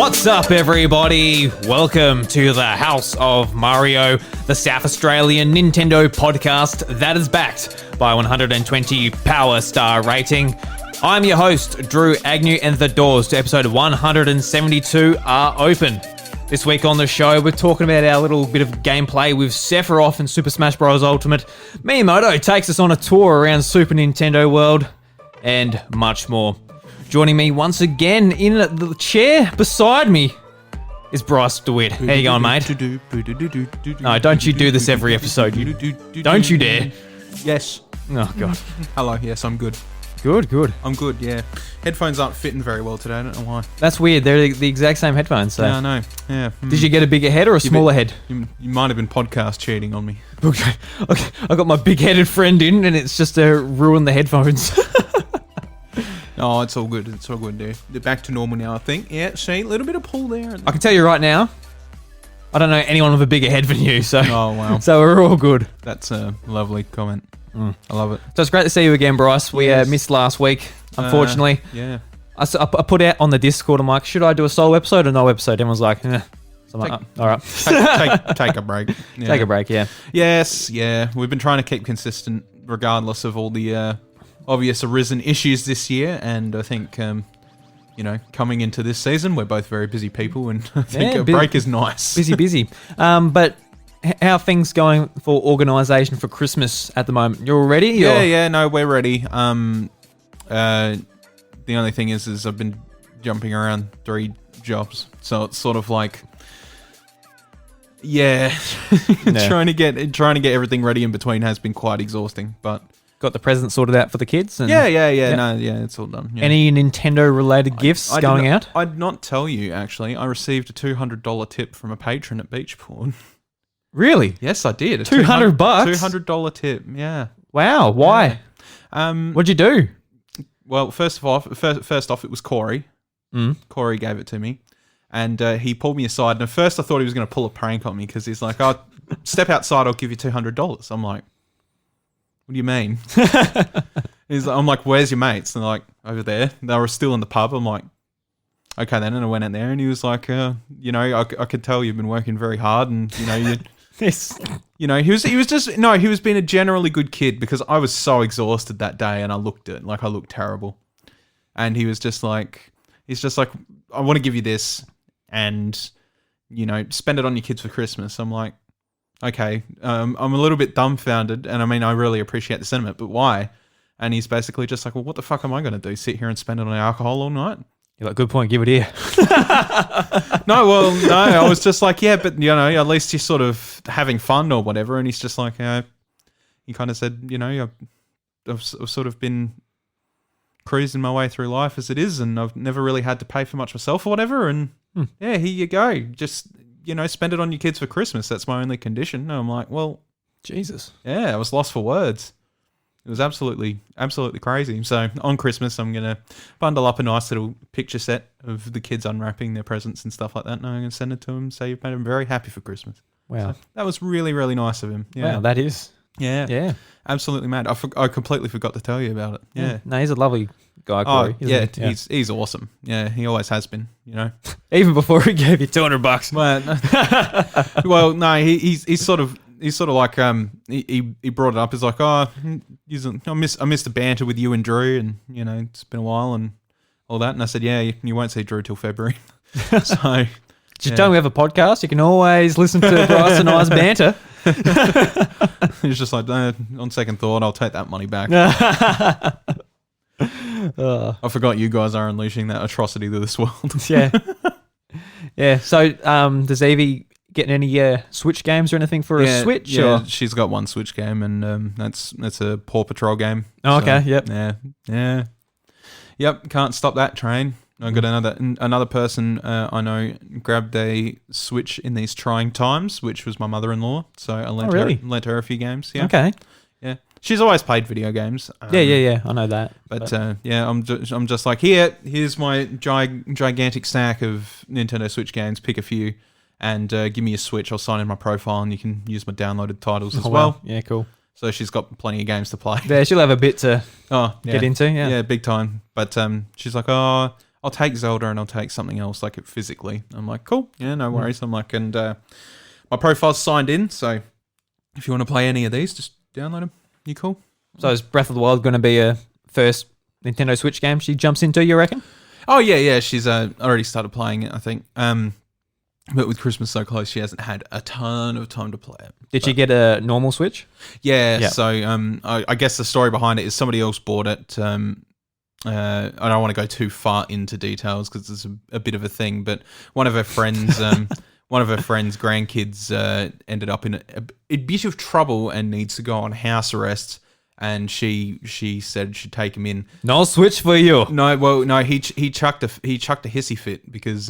What's up, everybody? Welcome to the House of Mario, the South Australian Nintendo podcast that is backed by 120 Power Star rating. I'm your host, Drew Agnew, and the doors to episode 172 are open. This week on the show, we're talking about our little bit of gameplay with Sephiroth and Super Smash Bros. Ultimate. Miyamoto takes us on a tour around Super Nintendo World, and much more. Joining me once again in the chair beside me is Bryce DeWitt. How you going, mate? No, don't you do this every episode. Don't you dare. Yes. Oh, God. Hello, yes, I'm good. Good. I'm good, yeah. Headphones aren't fitting very well today, I don't know why. That's weird. They're the exact same headphones. So. Yeah, I know. Yeah. Did you get a bigger head or a smaller head? You might have been podcast cheating on me. Okay. I got my big-headed friend in, and it's just to ruin the headphones. Oh, it's all good. It's all good, dude. They're back to normal now, I think. Yeah, see, a little bit of pull there. I can tell you right now, I don't know anyone with a bigger head than you, so Oh, wow. so we're all good. That's a lovely comment. I love it. So it's great to see you again, Bryce. We Yes. missed last week, unfortunately. Yeah. I put out on the Discord, I'm like, should I do a solo episode or no episode? Everyone's like, eh. So I'm like, oh, all right. Take a break. Yeah. Take a break, yeah. Yes, yeah. We've been trying to keep consistent regardless of all the obvious arisen issues this year, and I think, coming into this season, we're both very busy people, and I think a break is nice. Busy. But how are things going for organisation for Christmas at the moment? You're all ready? Yeah, no, we're ready. The only thing is I've been jumping around 3 jobs, so it's sort of like, trying to get everything ready in between has been quite exhausting, but. Got the present sorted out for the kids? And Yeah, it's all done. Yeah. Any Nintendo-related gifts going out? I'd not tell you, actually. I received a $200 tip from a patron at Beachport. Really? Yes, I did. $200? $200 tip, yeah. Wow, why? Yeah. What'd you do? Well, first off, it was Corey. Corey gave it to me. And he pulled me aside. And at first I thought he was going to pull a prank on me because he's like, oh, step outside, I'll give you $200. I'm like, what do you mean? I'm like, where's your mates? And they're like, over there. They were still in the pub. I'm like, okay then. And I went in there and he was like, I could tell you've been working very hard and, he was being a generally good kid because I was so exhausted that day and I looked terrible. And he was just like, I want to give you this and, spend it on your kids for Christmas. I'm like, okay, I'm a little bit dumbfounded, and I mean, I really appreciate the sentiment, but why? And he's basically just like, well, what the fuck am I going to do? Sit here and spend it on alcohol all night? You're like, good point, give it here. No, I was just like, yeah, but, at least you're sort of having fun or whatever, and he's just like, he kind of said, I've sort of been cruising my way through life as it is, and I've never really had to pay for much myself or whatever, and yeah, here you go, just... spend it on your kids for Christmas. That's my only condition. And I'm like, well, Jesus. Yeah, I was lost for words. It was absolutely crazy. So on Christmas, I'm going to bundle up a nice little picture set of the kids unwrapping their presents and stuff like that. And I'm going to send it to them. So you've made them very happy for Christmas. Wow. So that was really, really nice of him. Yeah. Wow, that is. Yeah. Absolutely mad. I completely forgot to tell you about it. Yeah. No, he's a lovely guy, Corey. Yeah, he's awesome. Yeah, he always has been, Even before he gave you $200. Well, no, he's sort of like he brought it up. He's like, I miss the banter with you and Drew, and it's been a while and all that. And I said, yeah, you won't see Drew till February. So did you tell him we have a podcast? You can always listen to Bryce and I's banter. He's just like, on second thought, I'll take that money back. I forgot you guys are unleashing that atrocity to this world. Yeah. So, does Evie get any Switch games or anything for a Switch? Yeah, she's got one Switch game, and that's a Paw Patrol game. Oh, okay. Yep. Yeah. Yep. Can't stop that train. I got another person I know grabbed a Switch in these trying times, which was my mother-in-law. So I lent her a few games. Yeah. Okay. Yeah. She's always played video games. Yeah. I know that. But I'm just like, here's my gigantic stack of Nintendo Switch games. Pick a few, and give me a Switch. I'll sign in my profile, and you can use my downloaded titles as well. Wow. Yeah, cool. So she's got plenty of games to play. Yeah, she'll have a bit to get into. Yeah, big time. But she's like, I'll take Zelda and I'll take something else like it physically. I'm like, cool, yeah, no worries. I'm like, and my profile's signed in, so if you want to play any of these, just download them. You cool? So is Breath of the Wild going to be a first Nintendo Switch game she jumps into, you reckon? Oh yeah. She's already started playing it, I think. But with Christmas so close, she hasn't had a ton of time to play it. Did she get a normal Switch? Yeah. Yep. So I guess the story behind it is somebody else bought it. I don't want to go too far into details because it's a bit of a thing. But one of her friends, grandkids, ended up in a bit of trouble and needs to go on house arrest. And she said she'd take him in. No Switch for you. No. He chucked a hissy fit because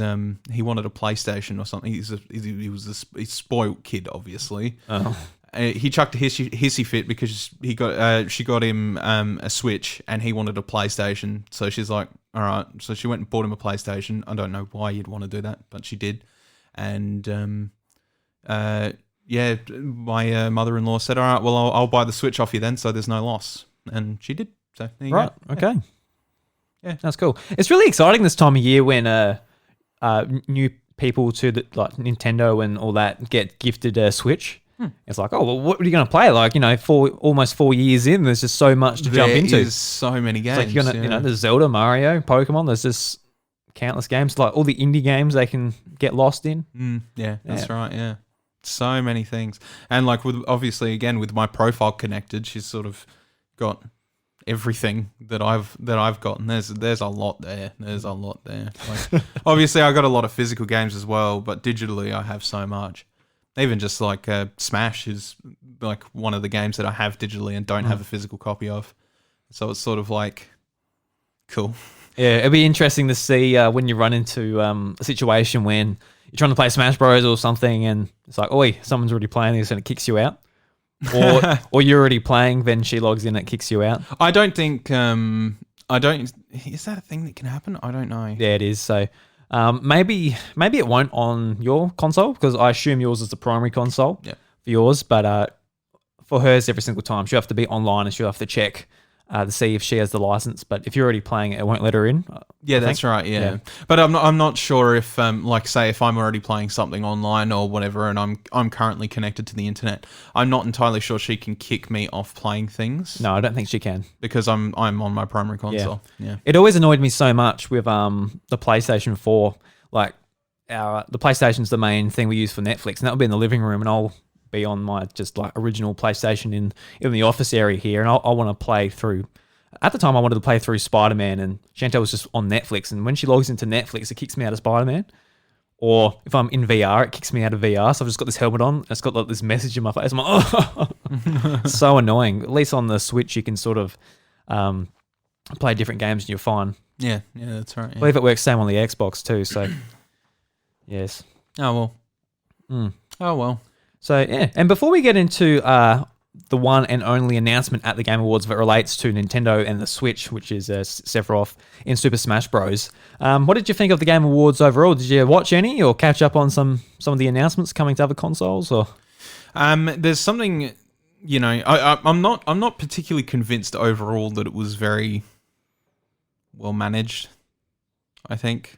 he wanted a PlayStation or something. He was a spoiled kid, obviously. Oh. He chucked a hissy fit because she got him a Switch and he wanted a PlayStation. So she's like, all right. So she went and bought him a PlayStation. I don't know why you'd want to do that, but she did. And yeah, my mother-in-law said, all right, well, I'll buy the Switch off you then, so there's no loss. And she did. So there you right, go. okay. Yeah. That's cool. It's really exciting this time of year when new people to like Nintendo and all that get gifted a Switch. It's like, oh, well, what are you going to play? Like, almost 4 years in, there's just so much to jump into. There's so many games. It's like there's Zelda, Mario, Pokemon. There's just countless games. Like all the indie games they can get lost in. Yeah, that's right, yeah. So many things. And like obviously again with my profile connected, she's sort of got everything that I've gotten. There's a lot there. Like, obviously I got a lot of physical games as well, but digitally I have so much. Even just like Smash is like one of the games that I have digitally and don't have a physical copy of. So it's sort of like cool. Yeah, it'd be interesting to see when you run into a situation when you're trying to play Smash Bros or something and it's like, oi, someone's already playing this and it kicks you out. Or you're already playing, then she logs in and it kicks you out. I don't think, is that a thing that can happen? I don't know. Yeah, it is. So maybe it won't on your console because I assume yours is the primary console for yours, but for hers every single time she'll have to be online and she'll have to check to see if she has the license, but if you're already playing it, it won't let her in. Yeah, that's right. Yeah, but I'm not sure if like say if I'm already playing something online or whatever, and I'm currently connected to the internet, I'm not entirely sure she can kick me off playing things. No, I don't think she can because I'm on my primary console. Yeah. It always annoyed me so much with the PlayStation 4. Like the PlayStation's the main thing we use for Netflix, and that'll be in the living room, and I'll be on my just like original PlayStation in the office area here, and I want to play through. At the time, I wanted to play through Spider-Man, and Chantel was just on Netflix. And when she logs into Netflix, it kicks me out of Spider-Man. Or if I'm in VR, it kicks me out of VR. So I've just got this helmet on. And it's got like this message in my face. I'm like, oh, so annoying. At least on the Switch, you can sort of play different games, and you're fine. Yeah, that's right. Yeah. I believe it works same on the Xbox too. So yes. Oh well. So yeah, and before we get into the one and only announcement at the Game Awards that relates to Nintendo and the Switch, which is Sephiroth in Super Smash Bros. What did you think of the Game Awards overall? Did you watch any or catch up on some of the announcements coming to other consoles? Or there's something, I'm not particularly convinced overall that it was very well managed. I think.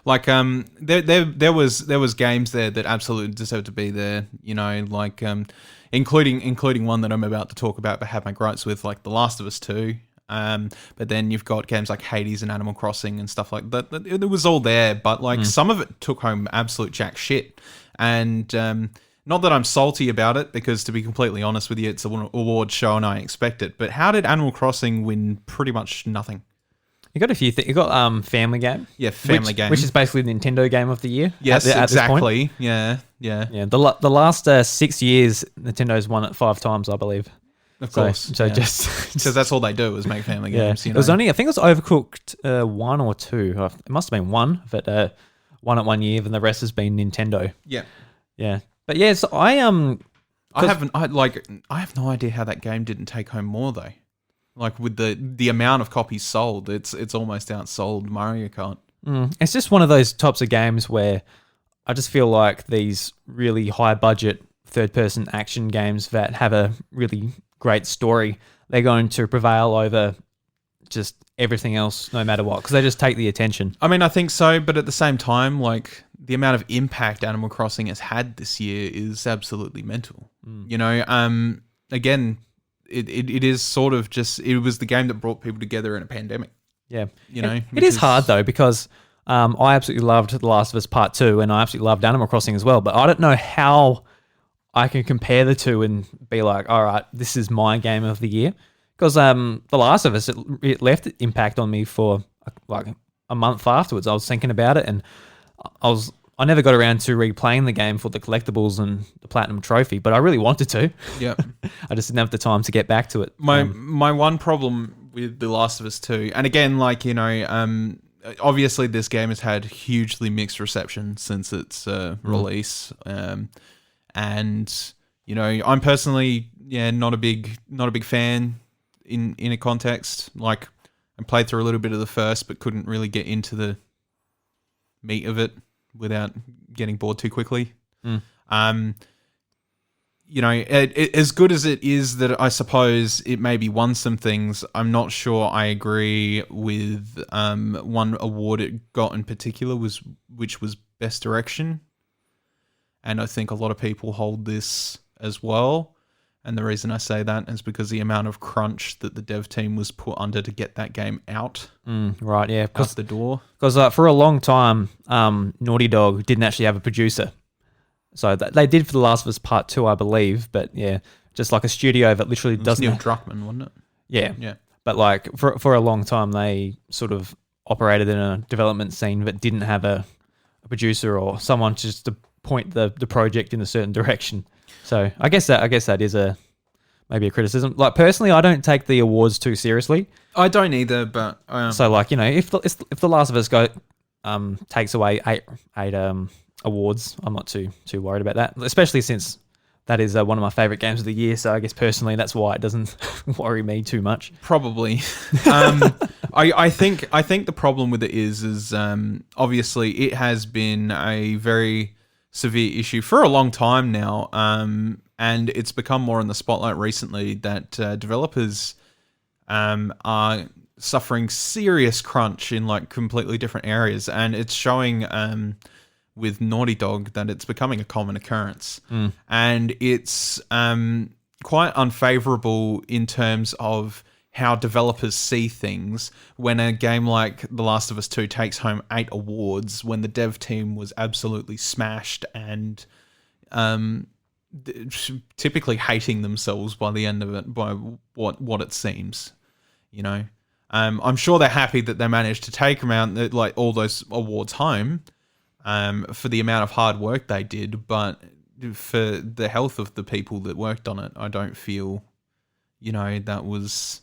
Like there was games there that absolutely deserved to be there, like including one that I'm about to talk about but have my gripes with, like The Last of Us 2. But then you've got games like Hades and Animal Crossing and stuff like that. It was all there, but like some of it took home absolute jack shit. And not that I'm salty about it, because to be completely honest with you, it's an award show and I expect it. But how did Animal Crossing win pretty much nothing? You got a few things. You got Family Game. Yeah, Family Game, which is basically the Nintendo Game of the Year. Yes, at exactly. This point. Yeah. The last 6 years, Nintendo's won it 5 times, I believe. Of course. So just because that's all they do is make family games. It was only, I think it was Overcooked 1 or 2. It must have been 1, but won it 1 year, and the rest has been Nintendo. Yeah. But yeah, so I have no idea how that game didn't take home more though. Like with the amount of copies sold, it's almost outsold Mario Kart. It's just one of those types of games where I just feel like these really high budget third-person action games that have a really great story, they're going to prevail over just everything else, no matter what, because they just take the attention. I mean, I think so, but at the same time, like the amount of impact Animal Crossing has had this year is absolutely mental. You know, again, it is sort of just, it was the game that brought people together in a pandemic. Yeah. You know, it is hard though, because I absolutely loved The Last of Us Part 2 and I absolutely loved Animal Crossing as well, but I don't know how I can compare the two and be like, all right, this is my game of the year. Because The Last of Us, it left impact on me for like a month afterwards. I was thinking about it and I never got around to replaying the game for the collectibles and the platinum trophy, but I really wanted to. Yeah. I just didn't have the time to get back to it. My one problem with The Last of Us 2, and again, like, you know, obviously this game has had hugely mixed reception since its release. And, you know, I'm personally, not a big fan in a context. Like, I played through a little bit of the first, but couldn't really get into the meat of it without getting bored too quickly. You know, as good as it is that I suppose it maybe won some things, I'm not sure I agree with one award it got in particular, which was Best Direction. And I think a lot of people hold this as well. And the reason I say that is because the amount of crunch that the dev team was put under to get that game out. Right, yeah. Out the door. Because for a long time, Naughty Dog didn't actually have a producer. So they did for The Last of Us Part 2, I believe. But yeah, just like a studio that literally doesn't... Neil Druckmann, wasn't it? Yeah. But like for a long time, they sort of operated in a development scene but didn't have a producer or someone just to point the project in a certain direction. So I guess that is maybe a criticism. Like personally, I don't take the awards too seriously. I don't either, but so like, you know, if the Last of Us takes away eight awards, I'm not too worried about that. Especially since that is one of my favorite games of the year. So I guess personally, that's why it doesn't worry me too much. Probably. I think the problem with it is obviously it has been a very severe issue for a long time now, and it's become more in the spotlight recently that developers are suffering serious crunch in like completely different areas, and it's showing with Naughty Dog that it's becoming a common occurrence, and it's quite unfavorable in terms of how developers see things when a game like The Last of Us 2 takes home 8 awards when the dev team was absolutely smashed and typically hating themselves by the end of it, by what it seems, you know. I'm sure they're happy that they managed to take around like all those awards home for the amount of hard work they did, but for the health of the people that worked on it, I don't feel, you know, that was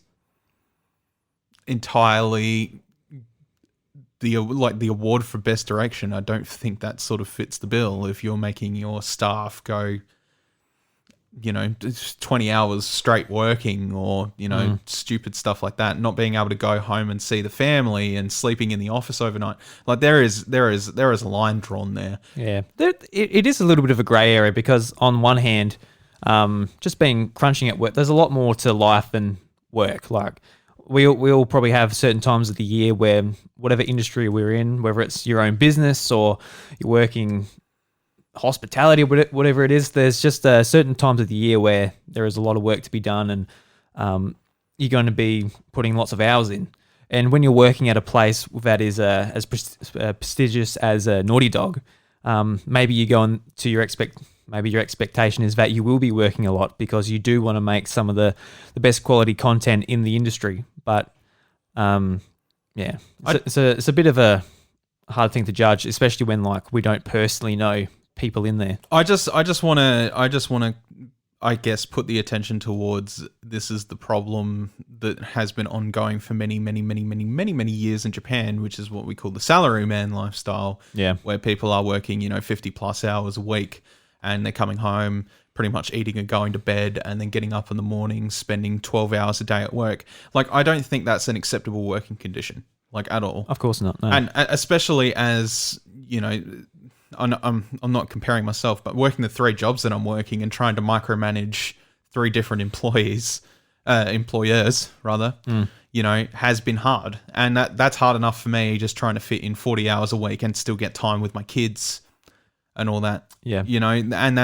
entirely the award for Best Direction. I don't think that sort of fits the bill if you're making your staff go, you know, 20 hours straight working, or, you know, stupid stuff like that, not being able to go home and see the family and sleeping in the office overnight. Like there is a line drawn there. Yeah, it is a little bit of a grey area because on one hand, just being crunching at work, there's a lot more to life than work. Like we all probably have certain times of the year where whatever industry we're in, whether it's your own business or you're working hospitality, whatever it is, there's just certain times of the year where there is a lot of work to be done, and you're going to be putting lots of hours in. And when you're working at a place that is as prestigious as a Naughty Dog, maybe you go on to your expectation is that you will be working a lot because you do want to make some of the best quality content in the industry. But it's a bit of a hard thing to judge, especially when like we don't personally know people in there. I just want to I guess put the attention towards this is the problem that has been ongoing for many years in Japan, which is what we call the salaryman lifestyle. Yeah, where people are working, you know, 50 plus hours a week, and they're coming home, pretty much eating and going to bed, and then getting up in the morning, spending 12 hours a day at work. Like, I don't think that's an acceptable working condition, like, at all. Of course not. No. And especially as, you know, I'm not comparing myself, but working the 3 jobs that I'm working and trying to micromanage 3 different employees employers rather, has been hard. And that's hard enough for me just trying to fit in 40 hours a week and still get time with my kids and all that. Yeah. And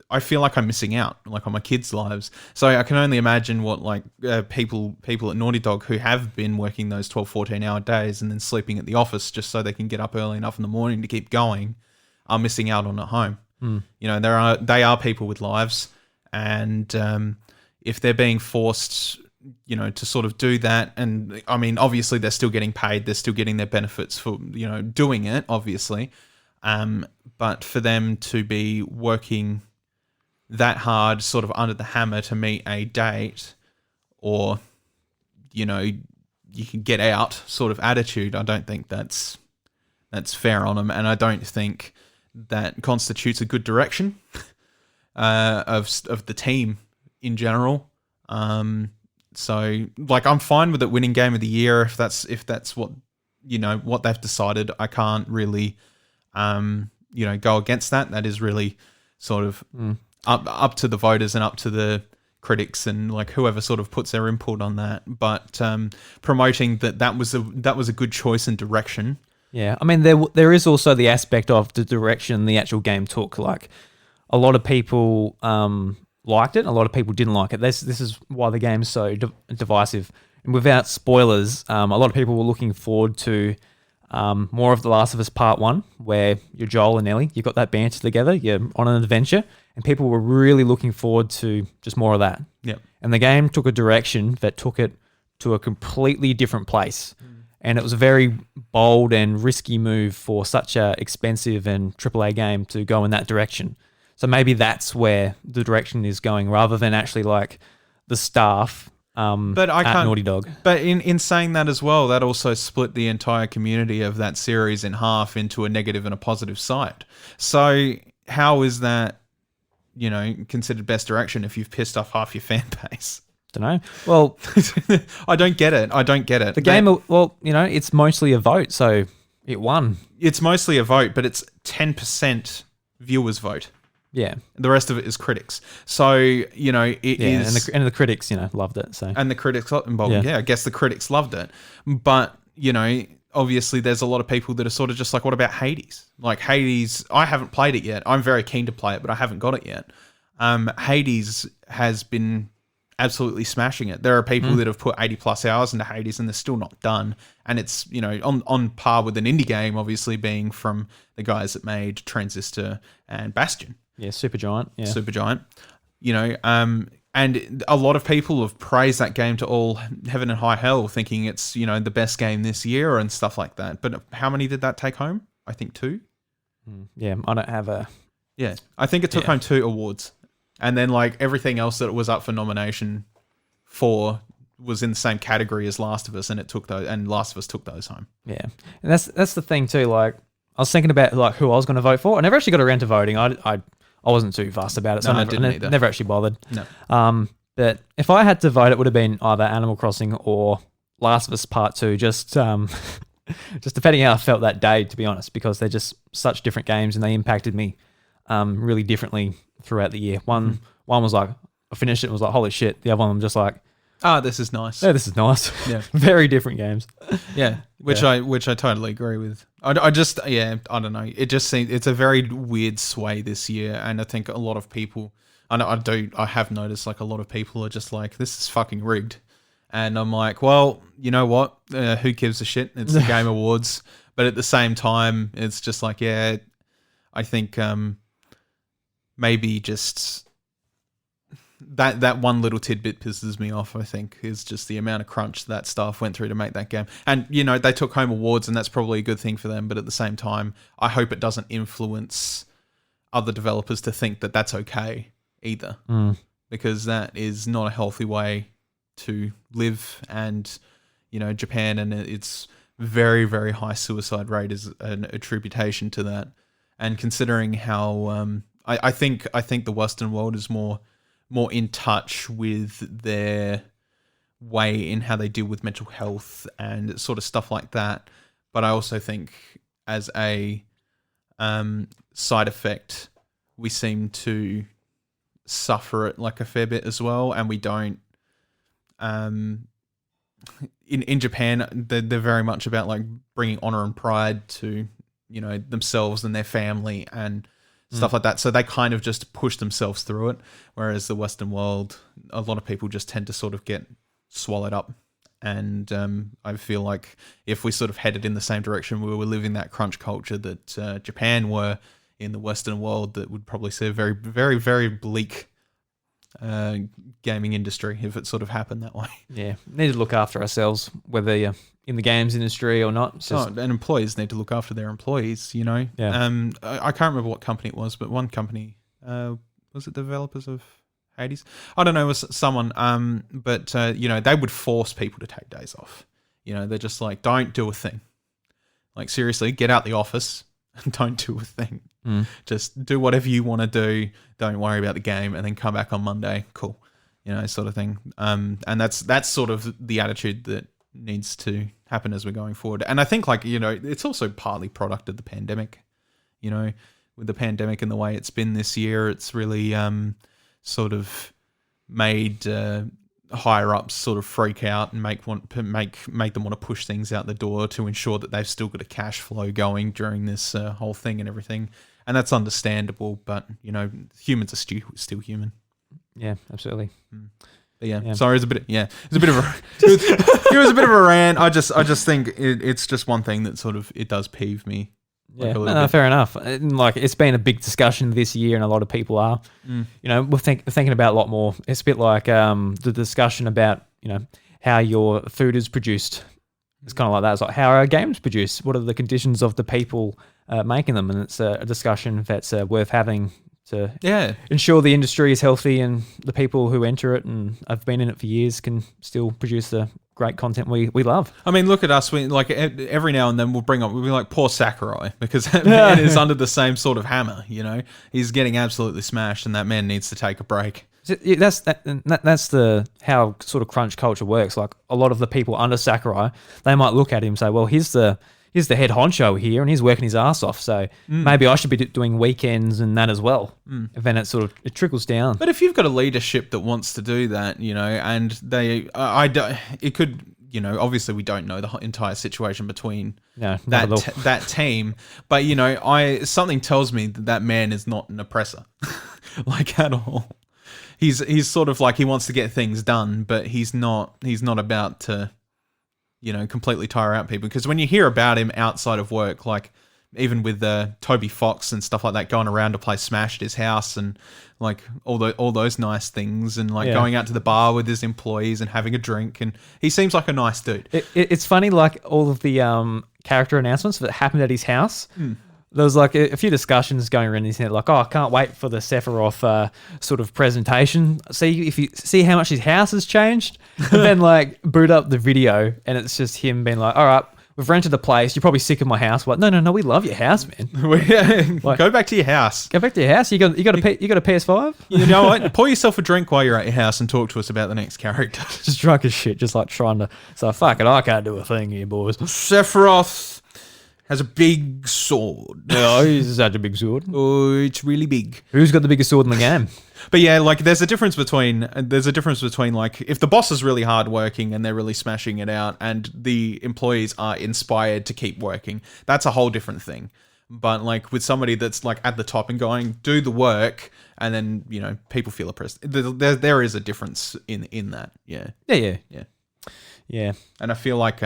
I feel like I'm missing out, like, on my kids' lives. So I can only imagine what, like, people at Naughty Dog who have been working those 12, 14-hour days and then sleeping at the office just so they can get up early enough in the morning to keep going are missing out on at home. They are people with lives, and if they're being forced, to sort of do that, and I mean, obviously they're still getting paid, they're still getting their benefits for, doing it, obviously. But for them to be working that hard, sort of under the hammer to meet a date, or, you can get out sort of attitude, I don't think that's fair on them. And I don't think that constitutes a good direction of the team in general. So, like, I'm fine with it winning Game of the Year if that's what what they've decided. I can't really go against that. That is really sort of up to the voters and up to the critics and, like, whoever sort of puts their input on that. But promoting that was a good choice and direction. Yeah, I mean, there is also the aspect of the direction the actual game took. Like, a lot of people liked it, a lot of people didn't like it. This is why the game's so divisive. And without spoilers, a lot of people were looking forward to more of The Last of Us Part 1, where you're Joel and Ellie, you've got that banter together, you're on an adventure, and people were really looking forward to just more of that. Yep. And the game took a direction that took it to a completely different place. And it was a very bold and risky move for such a expensive and AAA game to go in that direction. So maybe that's where the direction is going, rather than actually, like, the staff but I at can't, Naughty Dog. But in saying that as well, that also split the entire community of that series in half into a negative and a positive side. So how is that, considered best direction if you've pissed off half your fan base? Don't know. Well, I don't get it. The game, it's mostly a vote, so it won. It's mostly a vote, but it's 10% viewers vote. Yeah. The rest of it is critics. So, it is... And the critics, loved it. So. And the critics... I guess the critics loved it. But, obviously there's a lot of people that are sort of just like, what about Hades? Like, Hades, I haven't played it yet. I'm very keen to play it, but I haven't got it yet. Hades has been absolutely smashing it. There are people that have put 80 plus hours into Hades and they're still not done. And it's, on par with an indie game, obviously, being from the guys that made Transistor and Bastion. Yeah, Supergiant. Yeah. Supergiant. And a lot of people have praised that game to all heaven and high hell, thinking it's, the best game this year and stuff like that. But how many did that take home? I think 2. Yeah, I don't have a... Yeah, I think it took home 2 awards. And then, like, everything else that it was up for nomination for was in the same category as Last of Us, and Last of Us took those home. Yeah, and that's the thing too. Like, I was thinking about, like, who I was going to vote for. I never actually got around to voting. I wasn't too fussed about it, so I didn't either. Never actually bothered. No. But if I had to vote, it would have been either Animal Crossing or Last of Us Part 2. Just depending how I felt that day, to be honest, because they're just such different games and they impacted me really differently throughout the year. One was like, I finished it and was like, holy shit. The other one, I'm just like, this is nice. Yeah, this is nice. Yeah. Very different games. Yeah. Which I totally agree with. I don't know. It just seems it's a very weird sway this year. And I think a lot of people, I have noticed, like, a lot of people are just like, this is fucking rigged. And I'm like, well, you know what? Who gives a shit? It's the Game Awards. But at the same time, it's just like, yeah, I think maybe just that one little tidbit pisses me off, I think, is just the amount of crunch that staff went through to make that game. And, they took home awards, and that's probably a good thing for them. But at the same time, I hope it doesn't influence other developers to think that that's okay either. Because that is not a healthy way to live. And, Japan and its very, very high suicide rate is an attribution to that. And considering how I think the Western world is more in touch with their way in how they deal with mental health and sort of stuff like that. But I also think as a side effect, we seem to suffer it like a fair bit as well, and we don't in Japan, they're very much about like bringing honor and pride to, you know, themselves and their family and stuff like that. So they kind of just push themselves through it. Whereas the Western world, a lot of people just tend to sort of get swallowed up. And I feel like if we sort of headed in the same direction, we were living that crunch culture that Japan were in the Western world, that would probably see a very, very, very bleak gaming industry if it sort of happened that way. Yeah, need to look after ourselves, whether you're in the games industry or not. It's just, and employees need to look after their employees, you know. Yeah. I can't remember what company it was, but one company, was it developers of Hades? I don't know, it was someone, but you know, they would force people to take days off. You know, they're just like, don't do a thing. Like, seriously, get out the office and don't do a thing. Just do whatever you want to do. Don't worry about the game, and then come back on Monday. Cool, you know, sort of thing. And that's sort of the attitude that needs to happen as we're going forward. And I think, like, you know, it's also partly product of the pandemic. You know, with the pandemic and the way it's been this year, it's really sort of made higher ups sort of freak out and make them want to push things out the door to ensure that they've still got a cash flow going during this whole thing and everything. And that's understandable, but, you know, humans are still human. Yeah, absolutely. But yeah, sorry, it's a bit of a it was a bit of a rant. I just think it's just one thing that sort of, it does peeve me. Yeah, no, fair enough. Like, it's been a big discussion this year, and a lot of people are. You know, we're thinking about a lot more. It's a bit like the discussion about, you know, how your food is produced. It's kind of like that. It's like, how are games produced? What are the conditions of the people making them? And it's a discussion that's worth having to ensure the industry is healthy and the people who enter it and have been in it for years can still produce the great content we love. I mean, look at us. We, like, every now and then we'll be like, poor Sakurai, because that man is under the same sort of hammer, you know? He's getting absolutely smashed, and that man needs to take a break. That's how sort of crunch culture works. Like, a lot of the people under Sakurai, they might look at him and say, well, here's the head honcho here, and he's working his ass off, so maybe I should be doing weekends and that as well. And then it trickles down. But if you've got a leadership that wants to do that, you know, and they, it could, you know, obviously we don't know the entire situation between that team, but, you know, something tells me that man is not an oppressor, like, at all. He's sort of like, he wants to get things done, but he's not about to, you know, completely tire out people. Because when you hear about him outside of work, like even with Toby Fox and stuff like that, going around to play Smash at his house and like all those nice things, and like going out to the bar with his employees and having a drink, and he seems like a nice dude. It's funny, like all of the character announcements that happened at his house. There was like a few discussions going around his head, like, oh, I can't wait for the Sephiroth sort of presentation. See how much his house has changed, and then like boot up the video, and it's just him being like, all right, we've rented the place. You're probably sick of my house. Like, no, we love your house, man. Like, go back to your house. Go back to your house. You got a PS5? You know what? Pour yourself a drink while you're at your house and talk to us about the next character. Just drunk as shit, just like trying to. So fuck it, I can't do a thing here, boys. Sephiroth has a big sword. Oh, he's such a big sword. Oh, it's really big. Who's got the biggest sword in the game? But yeah, like there's a difference between like, if the boss is really hardworking and they're really smashing it out, and the employees are inspired to keep working, that's a whole different thing. But like with somebody that's like at the top and going, do the work, and then, you know, people feel oppressed. There is a difference in that. Yeah. And I feel like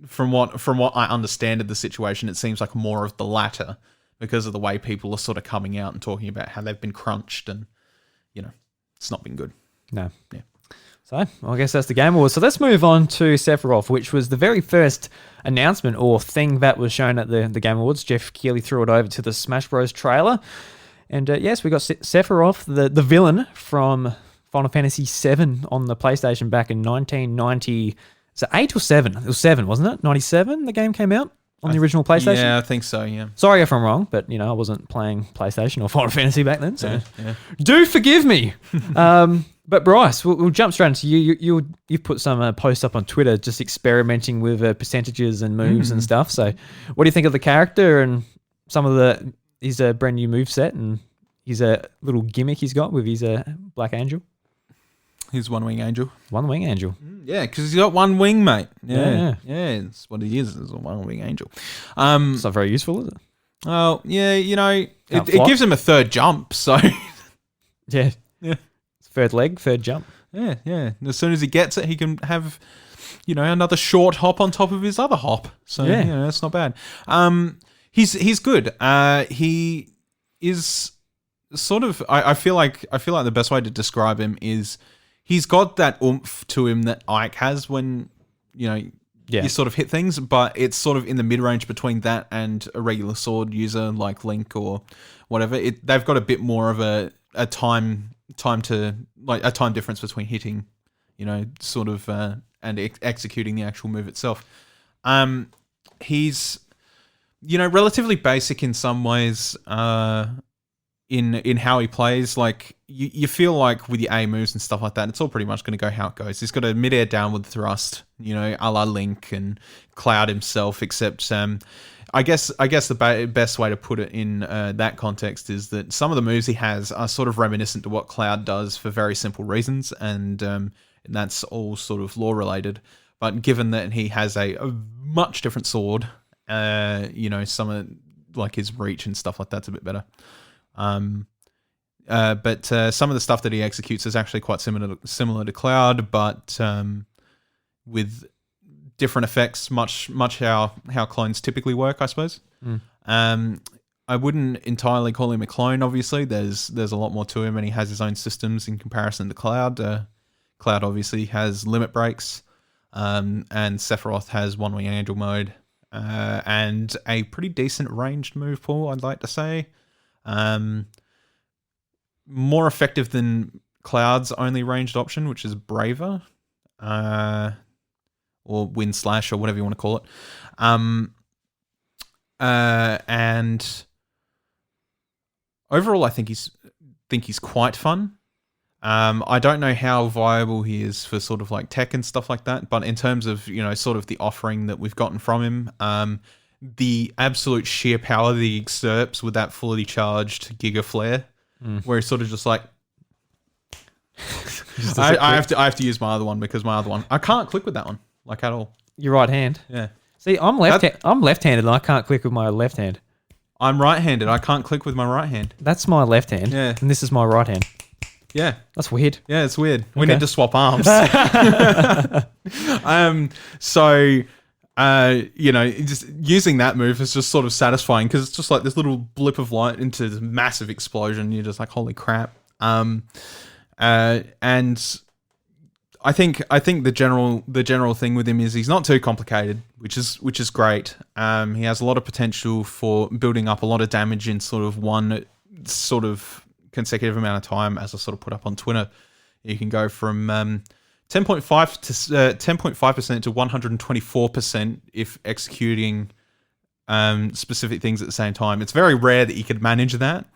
from what I understand of the situation, it seems like more of the latter, because of the way people are sort of coming out and talking about how they've been crunched, and, you know, it's not been good. No. Yeah. So, well, I guess that's the Game Awards. So let's move on to Sephiroth, which was the very first announcement or thing that was shown at the Game Awards. Jeff Keighley threw it over to the Smash Bros. Trailer. And yes, we got Sephiroth, the villain from Final Fantasy VII on the PlayStation back in 1990. Is it 8 or 7? It was 7, wasn't it? 97 the game came out on the original PlayStation? Yeah, I think so, yeah. Sorry if I'm wrong, but, you know, I wasn't playing PlayStation or Final Fantasy back then, so do forgive me. But Bryce, we'll jump straight into you. You've put some posts up on Twitter just experimenting with percentages and moves and stuff. So what do you think of the character and some of his brand new moveset and his little gimmick he's got with his Black Angel? He's one wing angel. One wing angel. Yeah, because he's got one wing, mate. Yeah. Yeah, it's what he is a one wing angel. It's not very useful, is it? Oh, yeah, Can't it fly. gives him a third jump, so... Yeah. Yeah. Third leg, third jump. Yeah. And as soon as he gets it, he can have, another short hop on top of his other hop. So, Yeah. that's not bad. He's good. He is sort of... I feel like the best way to describe him is he's got that oomph to him that Ike has when, you sort of hit things, but it's sort of in the mid-range between that and a regular sword user like Link or whatever. They've got a bit more of a time difference between hitting, sort of and executing the actual move itself. He's relatively basic in some ways in how he plays. Like you feel like with your A moves and stuff like that, it's all pretty much going to go how it goes. He's got a mid-air downward thrust, a la Link and Cloud himself, except I guess the best way to put it in that context is that some of the moves he has are sort of reminiscent to what Cloud does for very simple reasons, and that's all sort of lore related. But given that he has a much different sword, some of like his reach and stuff like that's a bit better. But some of the stuff that he executes is actually quite similar to Cloud, but with different effects, much how clones typically work, I suppose. I wouldn't entirely call him a clone. Obviously, there's a lot more to him, and he has his own systems in comparison to Cloud. Cloud obviously has limit breaks, and Sephiroth has one wing angel mode, and a pretty decent ranged move pool, I'd like to say. More effective than Cloud's only ranged option, which is Braver, or Wind Slash, or whatever you want to call it. And overall, I think he's quite fun. I don't know how viable he is for sort of like tech and stuff like that, but in terms of sort of the offering that we've gotten from him, the absolute sheer power that he exerts with that fully charged Giga Flare, where he's sort of just like, I have to use my other one because my other one I can't click with that one like at all. Your right hand. Yeah. See, I'm left-handed and I can't click with my left hand. I'm right-handed. I can't click with my right hand. That's my left hand. Yeah. And this is my right hand. Yeah. That's weird. Yeah, it's weird. We Okay. need to swap arms. Just using that move is just sort of satisfying because it's just like this little blip of light into this massive explosion. You're just like, holy crap. And I think the general thing with him is he's not too complicated, which is great. He has a lot of potential for building up a lot of damage in sort of one sort of consecutive amount of time, as I sort of put up on Twitter. You can go from 10.5% to 124% if executing specific things at the same time. It's very rare that you could manage that,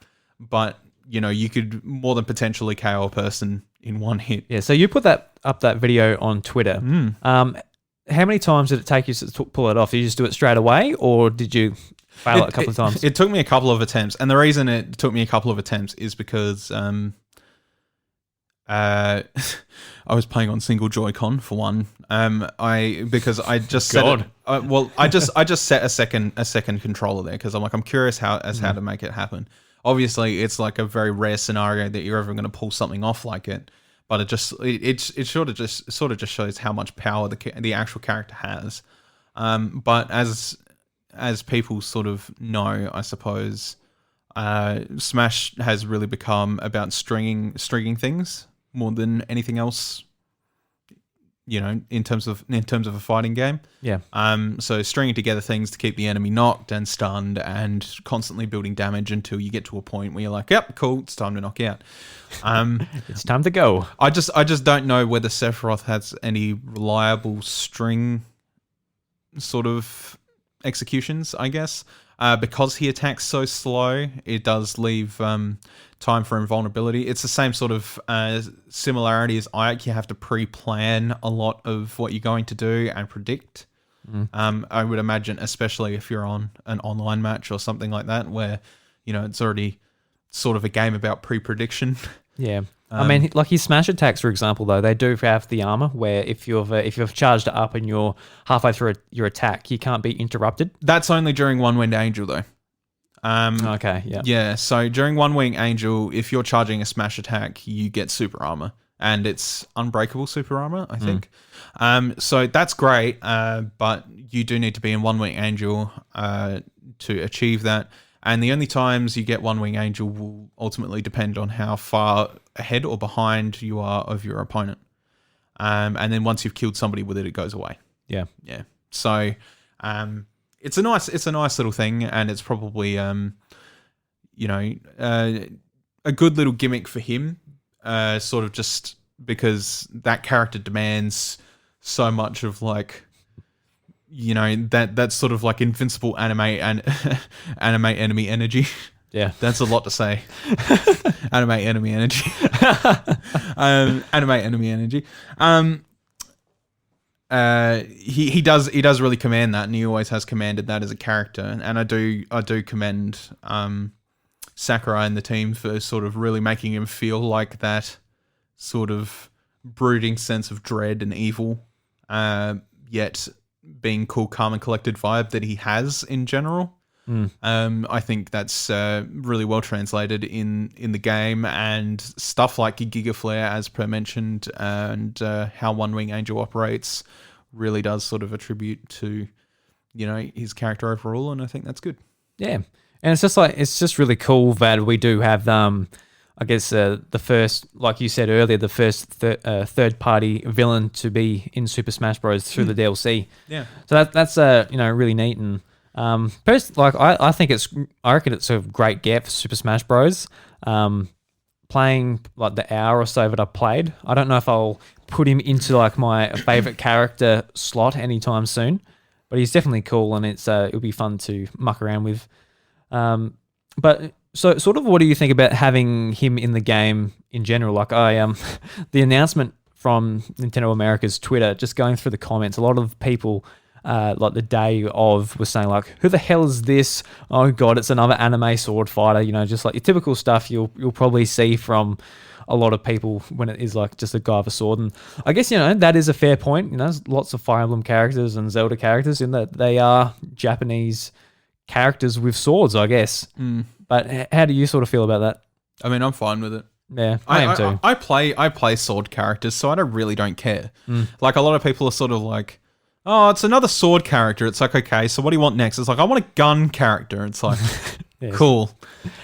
but you could more than potentially KO a person in one hit. Yeah, so you put that video on Twitter. How many times did it take you to pull it off? Did you just do it straight away, or did you fail it a couple of times? It took me a couple of attempts, and the reason it took me a couple of attempts is because I was playing on single Joy-Con for one. I just set I just set a second controller there because I'm curious how to make it happen. Obviously, it's like a very rare scenario that you're ever going to pull something off like it, but it sort of just shows how much power the actual character has. But as people sort of know, I suppose, Smash has really become about stringing things more than anything else. In terms of a fighting game. Yeah. So stringing together things to keep the enemy knocked and stunned and constantly building damage until you get to a point where you're like, yep, cool, it's time to knock you out. It's time to go. I just don't know whether Sephiroth has any reliable string sort of executions, I guess. Because he attacks so slow, it does leave time for invulnerability. It's the same sort of similarity as Ike. You have to pre-plan a lot of what you're going to do and predict. I would imagine, especially if you're on an online match or something like that, where it's already sort of a game about pre-prediction. Yeah. I mean, like his smash attacks, for example, though, they do have the armor where if you've charged it up and you're halfway through your attack, you can't be interrupted. That's only during One Winged Angel, though. Okay, yeah. Yeah, so during One Winged Angel, if you're charging a smash attack, you get super armor. And it's unbreakable super armor, I think. So that's great, but you do need to be in One Winged Angel to achieve that. And the only times you get One Winged Angel will ultimately depend on how far ahead or behind you are of your opponent. And then once you've killed somebody with it, it goes away. Yeah. Yeah. So it's a nice little thing, and it's probably a good little gimmick for him. Sort of just because that character demands so much of like, that's sort of like invincible anime and anime enemy energy. Yeah, that's a lot to say. Anime enemy energy. Anime enemy energy. He does really command that, and he always has commanded that as a character. And I do commend Sakurai and the team for sort of really making him feel like that sort of brooding sense of dread and evil, yet being cool, calm, and collected vibe that he has in general. I think that's really well translated in the game, and stuff like Giga Flare, as per mentioned, and how One Wing Angel operates really does sort of attribute to his character overall, and I think that's good. Yeah, and it's just really cool that we do have I guess the first, like you said earlier, the first third party villain to be in Super Smash Bros. Through the DLC. Yeah, so that's really neat. And I reckon it's a great get for Super Smash Bros. Playing like the hour or so that I played, I don't know if I'll put him into like my favorite character slot anytime soon, but he's definitely cool, and it'll be fun to muck around with. But so sort of, what do you think about having him in the game in general? Like the announcement from Nintendo America's Twitter, just going through the comments, a lot of people like the day of were saying like, who the hell is this? Oh god, it's another anime sword fighter, just like your typical stuff you'll probably see from a lot of people when it is like just a guy with a sword. And I guess that is a fair point. There's lots of Fire Emblem characters and Zelda characters in that they are Japanese characters with swords, I guess. But how do you sort of feel about that? I mean, I'm fine with it. Yeah, I am too. I play sword characters, so I really don't care. Like, a lot of people are sort of like, oh, it's another sword character. It's like, okay, so what do you want next? It's like, I want a gun character. It's like, yes. Cool.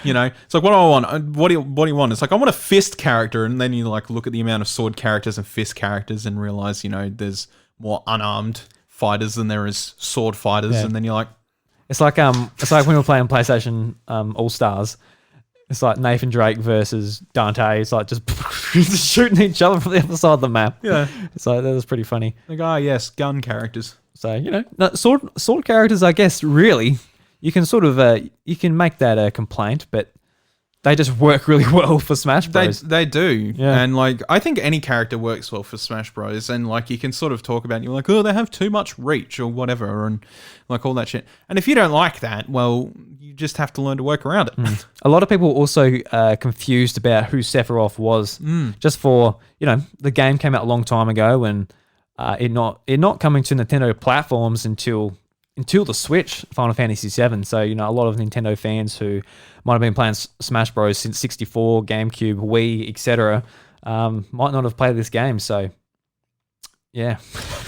It's like, what do I want? What do you want? It's like, I want a fist character. And then you like look at the amount of sword characters and fist characters and realize, there's more unarmed fighters than there is sword fighters. Yeah. And then you're like, it's like when we were playing PlayStation All Stars. It's like Nathan Drake versus Dante. It's like just shooting each other from the other side of the map. Yeah, it's like that was pretty funny. Like, yes, gun characters. So sword characters, I guess. Really, you can sort of you can make that a complaint, but they just work really well for Smash Bros. They do. Yeah. And like, I think any character works well for Smash Bros. And like, you can sort of talk about, and you're like, oh, they have too much reach or whatever, and like all that shit. And if you don't like that, well, you just have to learn to work around it. A lot of people also confused about who Sephiroth was. Just for, the game came out a long time ago, and it not coming to Nintendo platforms until the Switch, Final Fantasy VII. So, a lot of Nintendo fans who might have been playing Smash Bros. Since 64, GameCube, Wii, etc., might not have played this game. So, yeah.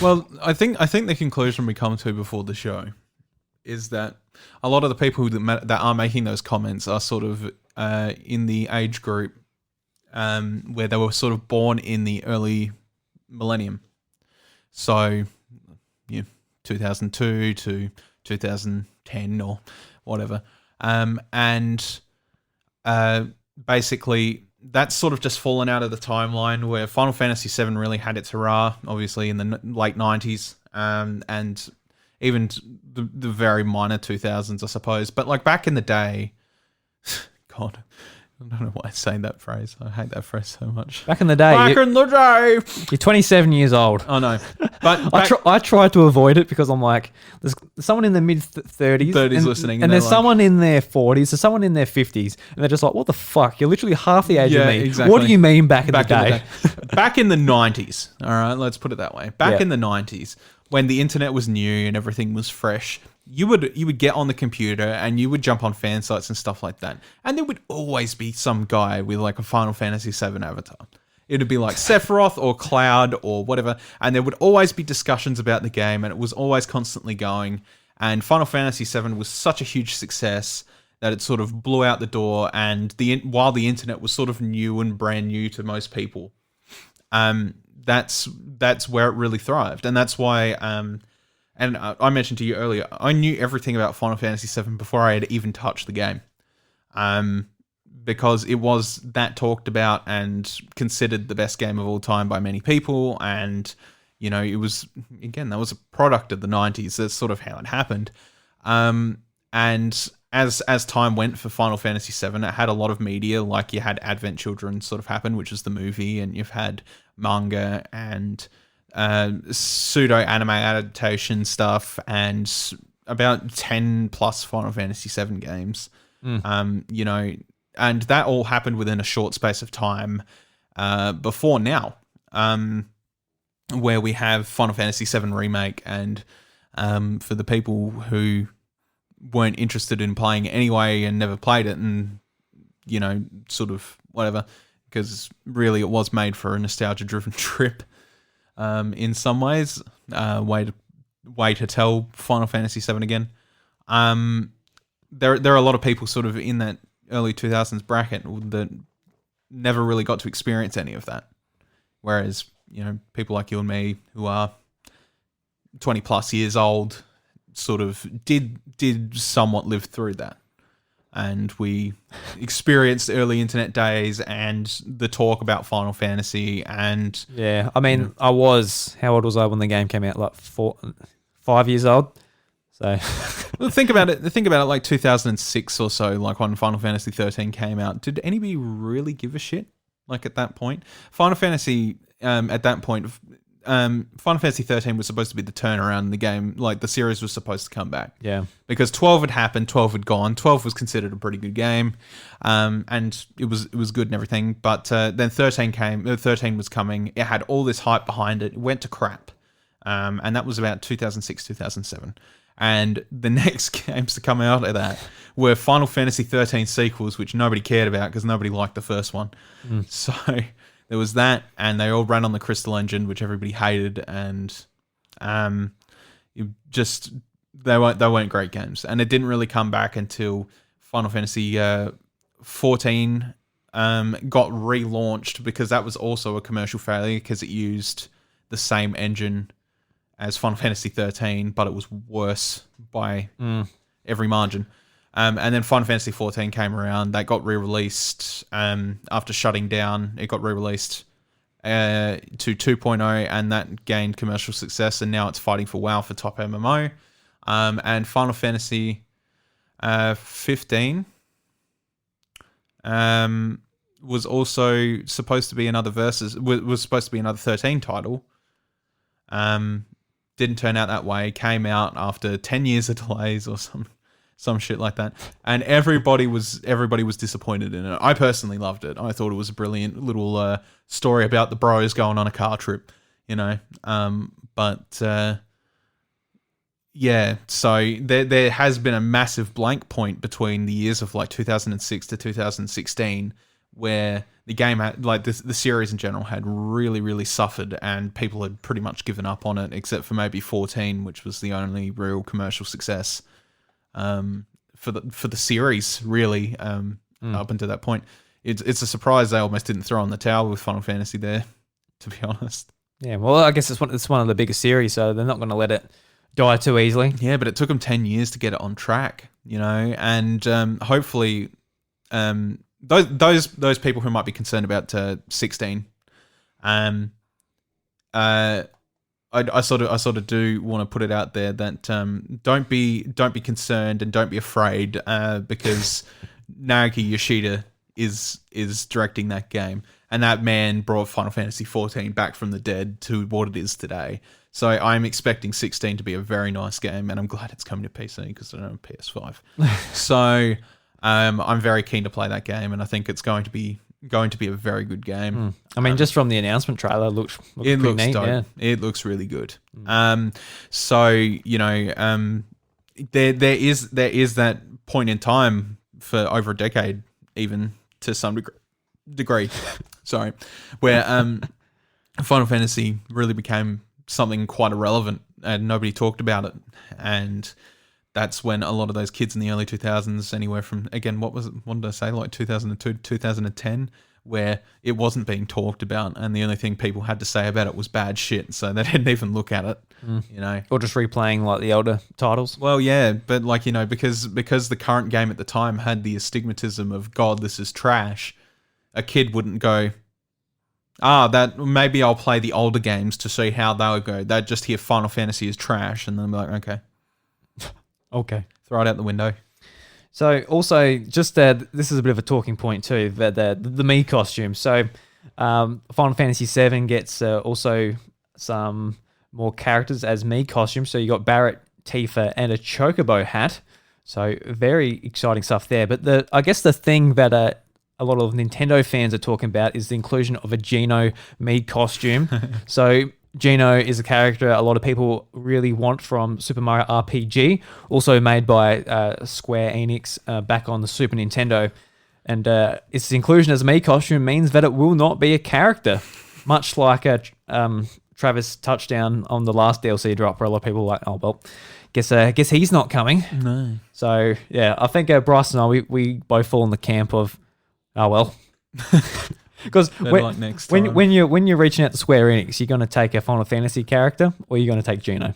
Well, I think the conclusion we come to before the show is that a lot of the people that are making those comments are sort of in the age group where they were sort of born in the early millennium. So, 2002 to 2010 or whatever. Basically, that's sort of just fallen out of the timeline where Final Fantasy VII really had its hurrah, obviously, in the late 90s, and even the very minor 2000s, I suppose. But like back in the day, God, I don't know why I say that phrase. I hate that phrase so much. Back in the day, Back in the day. you're 27 years old. I know. But I tried to avoid it because I'm like, there's someone in their mid 30s. 30s listening. And there's they're someone in their 40s. There's someone in their 50s. And they're just like, what the fuck? You're literally half the age of me. Exactly. What do you mean back in the day? Back in the 90s. All right, let's put it that way. Back Yeah. in the 90s, when the internet was new and everything was fresh, you would get on the computer and you would jump on fan sites and stuff like that. And there would always be some guy with like a Final Fantasy VII avatar. It would be like Sephiroth or Cloud or whatever. And there would always be discussions about the game and it was always constantly going. And Final Fantasy VII was such a huge success that it sort of blew out the door. And while the internet was sort of new and brand new to most people, that's where it really thrived. And that's why... And I mentioned to you earlier, I knew everything about Final Fantasy VII before I had even touched the game. Because it was that talked about and considered the best game of all time by many people. And, you know, it was, again, that was a product of the 90s. That's sort of how it happened. And as time went for Final Fantasy VII, it had a lot of media. Like you had Advent Children sort of happen, which is the movie. And you've had manga and... pseudo anime adaptation stuff and about 10 plus Final Fantasy VII games. You know, and that all happened within a short space of time before now, where we have Final Fantasy VII Remake. And for the people who weren't interested in playing it anyway and never played it and, you know, sort of whatever, because really it was made for a nostalgia-driven trip. In some ways, way to tell Final Fantasy VII again. There are a lot of people sort of in that early 2000s bracket that never really got to experience any of that. Whereas, you know, people like you and me who are 20 plus years old sort of did somewhat live through that. And we experienced early internet days and the talk about Final Fantasy and... Yeah, I mean, how old was I when the game came out? Like 5 years old? So... Well, think about it like 2006 or so, like when Final Fantasy 13 came out. Did anybody really give a shit? Like at that point? Final Fantasy, at that point... Final Fantasy 13 was supposed to be the turnaround in the game. Like the series was supposed to come back. Yeah. Because 12 had happened, 12 had gone. 12 was considered a pretty good game. And it was good and everything. But then 13 came, 13 was coming. It had all this hype behind it. It went to crap. And that was about 2006, 2007. And the next games to come out of that were Final Fantasy 13 sequels, which nobody cared about because nobody liked the first one. So... There was that, and they all ran on the Crystal Engine, which everybody hated, and they weren't great games. And it didn't really come back until Final Fantasy 14 got relaunched, because that was also a commercial failure because it used the same engine as Final Fantasy 13, but it was worse by every margin. And then Final Fantasy 14 came around. That got re-released after shutting down. It got re-released to 2.0, and that gained commercial success. And now it's fighting for WoW for top MMO. And Final Fantasy 15 was also supposed to be another was supposed to be another 13 title. Didn't turn out that way. Came out after 10 years of delays or some shit like that, and everybody was disappointed in it. I personally loved it. I thought it was a brilliant little story about the bros going on a car trip, you know. Yeah, so there has been a massive blank point between the years of like 2006 to 2016, where the game had, like the series in general had really suffered, and people had pretty much given up on it, except for maybe 14, which was the only real commercial success. For the series, really, up until that point. It's a surprise they almost didn't throw in the towel with Final Fantasy there, to be honest. Yeah, well, I guess it's one of the biggest series, so they're not going to let it die too easily. Yeah, but it took them 10 years to get it on track, you know, and hopefully those people who might be concerned about 16, I sort of do want to put it out there that don't be concerned and don't be afraid, because Naoki Yoshida is directing that game, and that man brought Final Fantasy 14 back from the dead to what it is today. So I'm expecting 16 to be a very nice game, and I'm glad it's coming to PC because I don't have PS5. So I'm very keen to play that game, and I think it's going to be a very good game. I mean, just from the announcement trailer, it looks it looks neat, dope. yeah. It looks really good. So you know, there is that point in time for over a decade, even to some degree, sorry, where Final Fantasy really became something quite irrelevant and nobody talked about it, and that's when a lot of those kids in the early 2000s, anywhere from, again, what did I say, like 2002 to 2010, where it wasn't being talked about, and the only thing people had to say about it was bad shit, so they didn't even look at it, you know. Or just replaying like the older titles. Well, yeah, but like, you know, because the current game at the time had the astigmatism of, God, this is trash, a kid wouldn't go, that maybe I'll play the older games to see how they'll go. They'd just hear Final Fantasy is trash, and then be like, okay. Okay. Throw it out the window. So also, just this is a bit of a talking point too, the Mii costume. So Final Fantasy VII gets also some more characters as Mii costumes. So you got Barrett, Tifa, and a Chocobo hat. So very exciting stuff there. But I guess the thing that a lot of Nintendo fans are talking about is the inclusion of a Geno Mii costume. So Geno is a character a lot of people really want from Super Mario RPG, also made by Square Enix back on the Super Nintendo. And its inclusion as a Mii costume means that it will not be a character, much like Travis Touchdown on the last DLC drop, where a lot of people were like, oh, well, guess he's not coming. No. So, yeah, I think Bryce and I, we both fall in the camp of, oh, well. Because when you're reaching out to Square Enix, you're going to take a Final Fantasy character, or you're going to take Geno.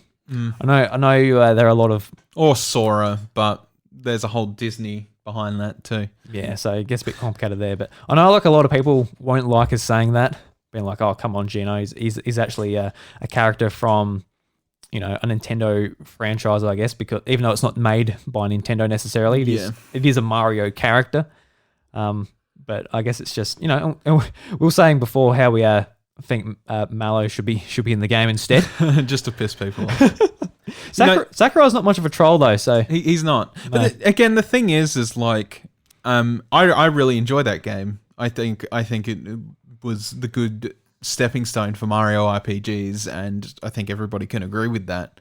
I know there are a lot of, or Sora, but there's a whole Disney behind that too. Yeah, so it gets a bit complicated there. But I know like a lot of people won't like us saying that, being like, "Oh, come on, Geno, he's actually a character from, you know, a Nintendo franchise, I guess, because even though it's not made by Nintendo necessarily, it is a Mario character." But I guess it's just, you know, we were saying before how we think Mallow should be in the game instead. Just to piss people off. Sakurai's not much of a troll though, so he's not. No. But again, the thing is like, I really enjoy that game. I think it was the good stepping stone for Mario RPGs, and I think everybody can agree with that.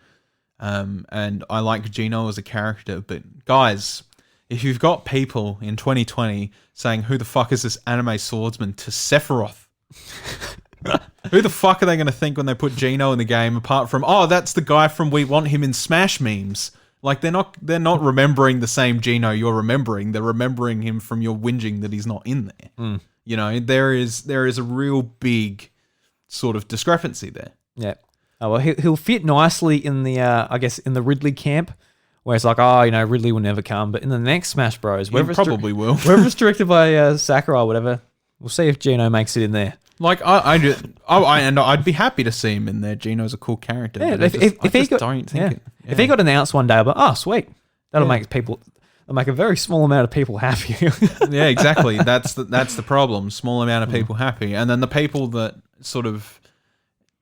And I like Geno as a character, but guys, if you've got people in 2020 saying, who the fuck is this anime swordsman to Sephiroth? Who the fuck are they going to think when they put Geno in the game, apart from, oh, that's the guy from We Want Him in Smash memes? Like, they're not remembering the same Geno you're remembering. They're remembering him from your whinging that he's not in there. You know, there is a real big sort of discrepancy there. Yeah. Oh, well, he'll fit nicely in the, I guess, in the Ridley camp, where it's like, oh, you know, Ridley will never come. But in the next Smash Bros, He probably will. Whether it's directed by Sakurai or whatever, we'll see if Geno makes it in there. Like, I'd be happy to see him in there. Geno's a cool character. Yeah, but if he got announced one day, I'll be like, oh, sweet. That'll make a very small amount of people happy. Yeah, exactly. That's the problem. Small amount of people happy. And then the people that sort of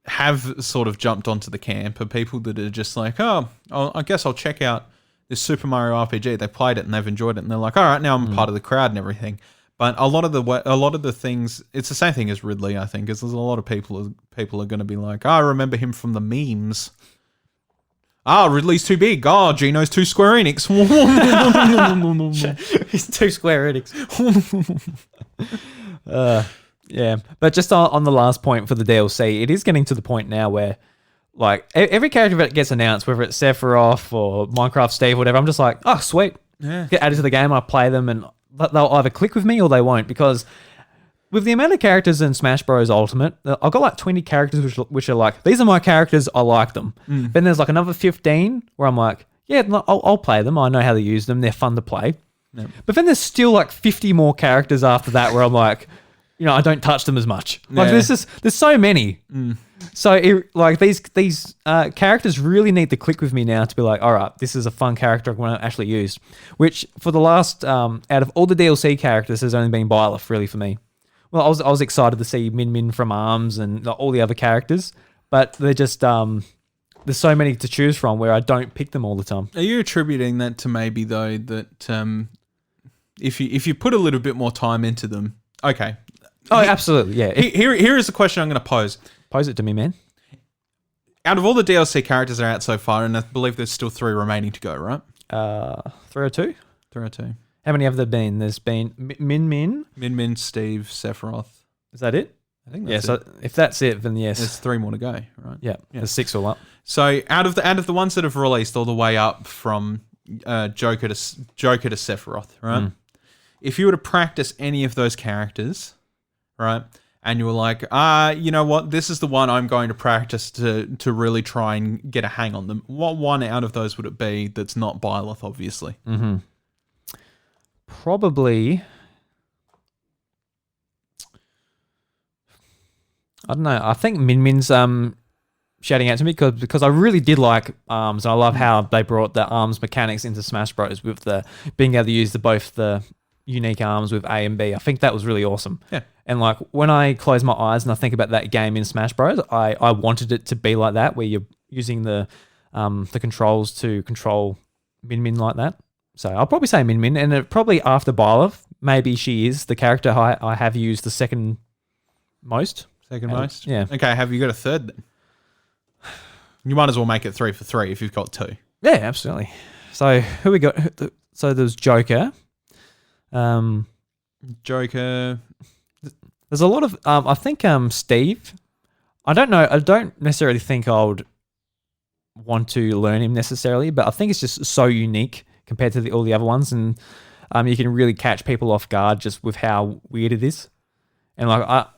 have sort of jumped onto the camp are people that are just like, oh, I guess I'll check out this Super Mario RPG. They played it and they've enjoyed it, and they're like, all right, now I'm part of the crowd and everything. But a lot of the things, it's the same thing as Ridley, I think, is there's a lot of people are going to be like, oh, I remember him from the memes. Ridley's too big. Oh, Geno's too Square Enix. He's too Square Enix. Yeah, but just on the last point for the DLC, it is getting to the point now where, like, every character that gets announced, whether it's Sephiroth or Minecraft Steve or whatever, I'm just like, oh, sweet. Yeah. Get added to the game, I play them, and they'll either click with me or they won't, because with the amount of characters in Smash Bros. Ultimate, I've got like 20 characters which are like, these are my characters, I like them. Then there's like another 15 where I'm like, yeah, I'll play them, I know how to use them, they're fun to play. Yep. But then there's still like 50 more characters after that where I'm like, I don't touch them as much. Like Yeah. there's so many. So these characters really need to click with me now to be like, all right, this is a fun character I want to actually use. Which for the last out of all the DLC characters, has only been Byleth really for me. Well, I was excited to see Min Min from ARMS and all the other characters, but they're just there's so many to choose from where I don't pick them all the time. Are you attributing that to maybe though that if you put a little bit more time into them, okay? Oh, absolutely, yeah. Here is the question I'm going to pose. Pose it to me, man. Out of all the DLC characters that are out so far, and I believe there's still 3 remaining to go, right? 302. 302. How many have there been? There's been Min Min. Min Min, Steve, Sephiroth. Is that it? I think Yeah. that's So it. if that's it, then yes. There's 3 more to go, right? Yeah. There's 6 all up. So out of the ones that have released all the way up from Joker to Sephiroth, right? If you were to practice any of those characters, right, and you were like, you know what, this is the one I'm going to practice to really try and get a hang on them. What one out of those would it be that's not Byleth, obviously? Probably. I don't know. I think Min Min's shouting out to me because I really did like ARMS. I love how they brought the ARMS mechanics into Smash Bros. With the being able to use both the unique arms with A and B. I think that was really awesome. Yeah. And like when I close my eyes and I think about that game in Smash Bros, I wanted it to be like that, where you're using the controls to control Min Min like that. So I'll probably say Min Min, and probably after Byleth, maybe she is the character I have used the second most. Second most? Yeah. Okay, have you got a third then? You might as well make it 3 for 3 if you've got 2. Yeah, absolutely. So who we got? So there's Joker. Joker. There's a lot of I think Steve. I don't know. I don't necessarily think I would want to learn him necessarily, but I think it's just so unique compared to all the other ones, and you can really catch people off guard just with how weird it is. And like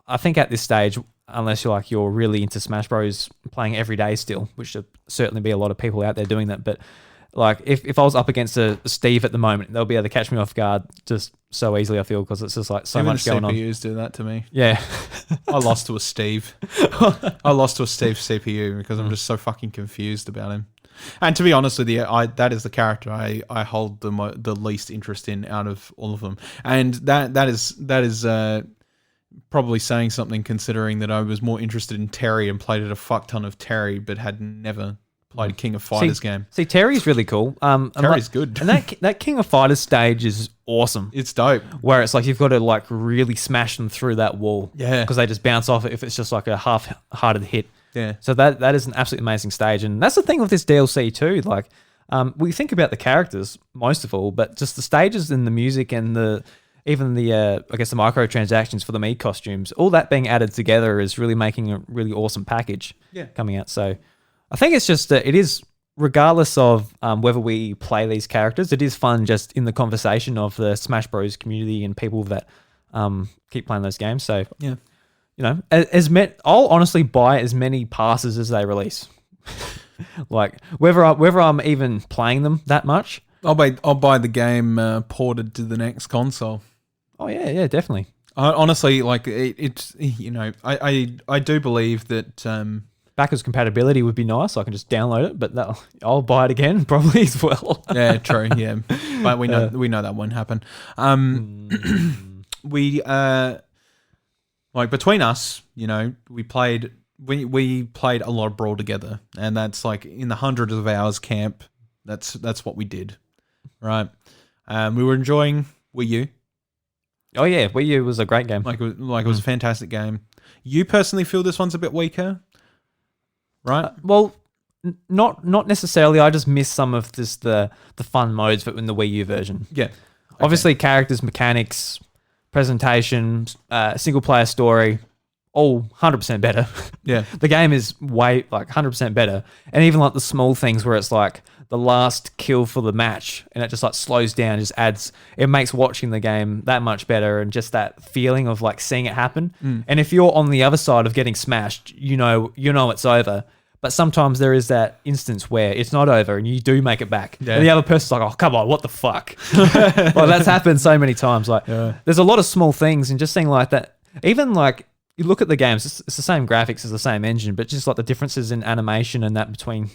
I think at this stage, unless you're really into Smash Bros. Playing every day still, which should certainly be a lot of people out there doing that, but like if I was up against a Steve at the moment, they'll be able to catch me off guard just so easily, I feel, because it's just like so Even much going on. CPUs do that to me. Yeah. I lost to a Steve. I lost to a Steve CPU because I'm just so fucking confused about him. And to be honest with you, that is the character I hold the least interest in out of all of them. And that is probably saying something, considering that I was more interested in Terry and played a fuck ton of Terry, but had never played a King of Fighters game. See, Terry's really cool. Terry's good. And that King of Fighters stage is awesome. It's dope. Where it's like you've got to like really smash them through that wall. Yeah. Because they just bounce off it if it's just like a half-hearted hit. Yeah. So that is an absolutely amazing stage. And that's the thing with this DLC too. Like, we think about the characters most of all, but just the stages and the music and even the I guess the microtransactions for the Mii costumes, all that being added together is really making a really awesome package coming out. So I think it's just it is, regardless of whether we play these characters, it is fun just in the conversation of the Smash Bros community and people that keep playing those games. So yeah, I'll honestly buy as many passes as they release. Like whether I'm even playing them that much. I'll buy the game ported to the next console. Oh yeah, definitely. Honestly, like it's I do believe that Backwards compatibility would be nice. I can just download it, but I'll buy it again probably as well. Yeah, true. Yeah, but we know that won't happen. We like between us, we played a lot of Brawl together, and that's like in the hundreds of hours camp. That's what we did, right? We were enjoying Wii U. Oh yeah, Wii U was a great game. It was a fantastic game. You personally feel this one's a bit weaker, right? Well, not necessarily. I just miss some of the fun modes in the Wii U version. Yeah, okay. Obviously characters, mechanics, presentation, single player story, all 100% better. Yeah, the game is way 100% better, and even like the small things where it's like the last kill for the match, and it just like slows down, just adds. It makes watching the game that much better, and just that feeling of like seeing it happen. And if you're on the other side of getting smashed, you know it's over. But sometimes there is that instance where it's not over and you do make it back. Yeah. And the other person's like, oh, come on, what the fuck? Well, that's happened so many times. There's a lot of small things, and just seeing like that, Even like you look at the games, it's the same graphics, it's the same engine, but just like the differences in animation and that between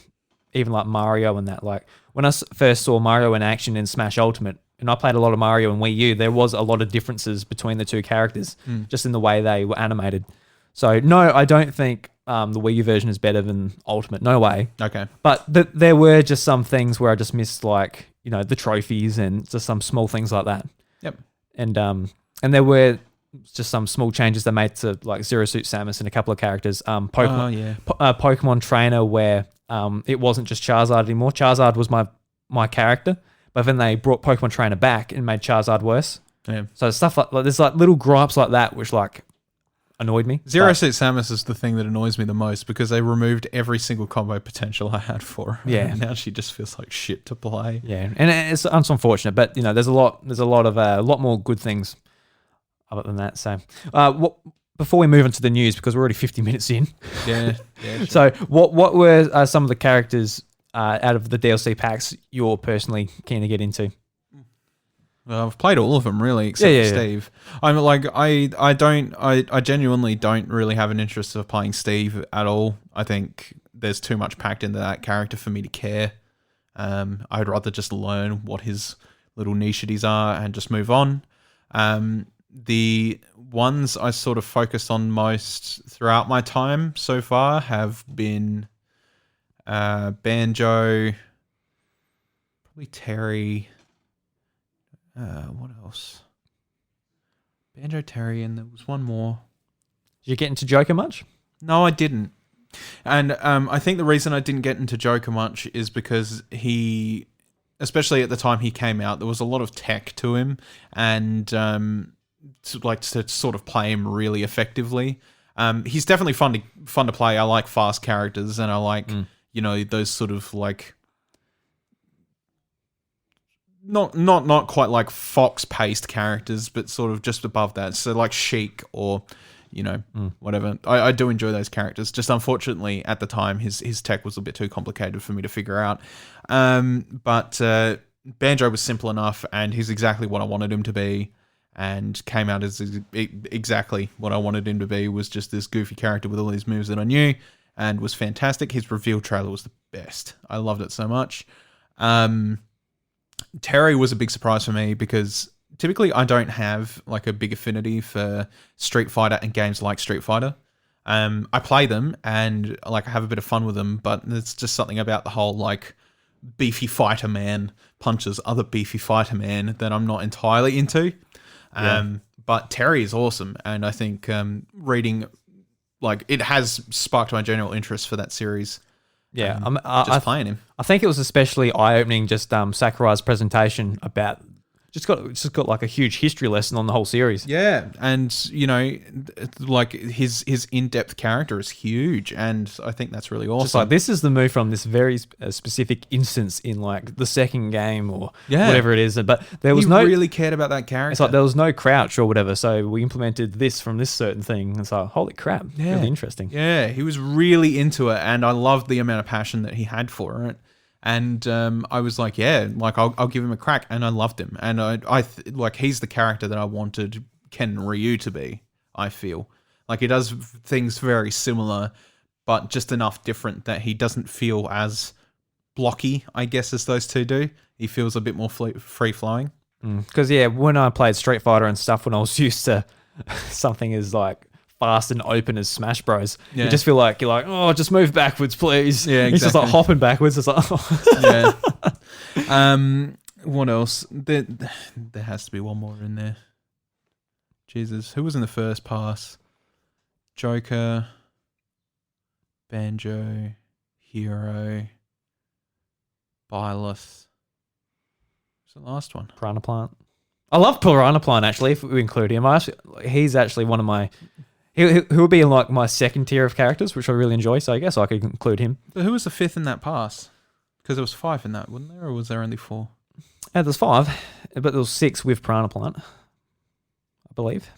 even like Mario and that. Like when I first saw Mario in action in Smash Ultimate, and I played a lot of Mario in Wii U, there was a lot of differences between the two characters, just in the way they were animated. So no, I don't think the Wii U version is better than Ultimate. No way. Okay. But there were just some things where I just missed, like, you know, the trophies and just some small things like that. Yep. And there were just some small changes they made to like Zero Suit Samus and a couple of characters. Pokemon, Pokemon Trainer, where it wasn't just Charizard anymore. Charizard was my character, but then they brought Pokemon Trainer back and made Charizard worse. Yeah. So stuff like there's like little gripes like that, which like annoyed me. Zero Suit Samus is the thing that annoys me the most because they removed every single combo potential I had for her. Yeah. And now she just feels like shit to play. Yeah, and it's unfortunate, but you know, there's a lot more good things other than that. So, before we move into the news, because we're already 50 minutes in. Yeah. Sure. So, what were some of the characters out of the DLC packs you're personally keen to get into? Well, I've played all of them really, except for Steve. I'm like, I genuinely don't really have an interest of playing Steve at all. I think there's too much packed into that character for me to care. I'd rather just learn what his little nicheties are and just move on. The ones I sort of focused on most throughout my time so far have been Banjo, probably Terry. What else? Banjo, Terry, and there was one more. Did you get into Joker much? No, I didn't. And I think the reason I didn't get into Joker much is because he, especially at the time he came out, there was a lot of tech to him, and to sort of play him really effectively. He's definitely fun to play. I like fast characters, and I like those sort of like. Not quite like Fox-paced characters, but sort of just above that. So like Sheik or, whatever. I do enjoy those characters. Just unfortunately, at the time, his tech was a bit too complicated for me to figure out. But Banjo was simple enough, and he's exactly what I wanted him to be, and came out as exactly what I wanted him to be, was just this goofy character with all these moves that I knew, and was fantastic. His reveal trailer was the best. I loved it so much. Terry was a big surprise for me because typically I don't have like a big affinity for Street Fighter and games like Street Fighter. I play them and like I have a bit of fun with them, but there's just something about the whole like beefy fighter man punches other beefy fighter man that I'm not entirely into. But Terry is awesome, and I think reading like it has sparked my general interest for that series. Yeah, playing him. I think it was especially eye-opening just Sakurai's presentation about just got like a huge history lesson on the whole series. Yeah, and like his in-depth character is huge, and I think that's really awesome. Just like this is the move from this very specific instance in like the second game or whatever it is, but there was really cared about that character. It's like there was no crouch or whatever, so we implemented this from this certain thing. It's like holy crap, really interesting. Yeah, he was really into it, and I loved the amount of passion that he had for it. And I was like, I'll give him a crack, and I loved him, and like he's the character that I wanted Ken Ryu to be. I feel like he does things very similar, but just enough different that he doesn't feel as blocky, I guess, as those two do. He feels a bit more free flowing. Because when I played Street Fighter and stuff, when I was used to something as like fast and open as Smash Bros. You just feel like you're like, oh, just move backwards, please. Yeah, exactly. He's just like hopping backwards. It's like, oh. Yeah. What else? There has to be one more in there. Jesus, who was in the first pass? Joker, Banjo, Hero, Byleth. What's the last one? Piranha Plant. I love Piranha Plant, actually, if we include him. He's actually one of my... He would be in like my second tier of characters, which I really enjoy, so I guess I could include him. But who was the fifth in that pass? Because there was 5 in that, wasn't there? Or was there only 4? Yeah, there's 5, but there was 6 with Piranha Plant, I believe.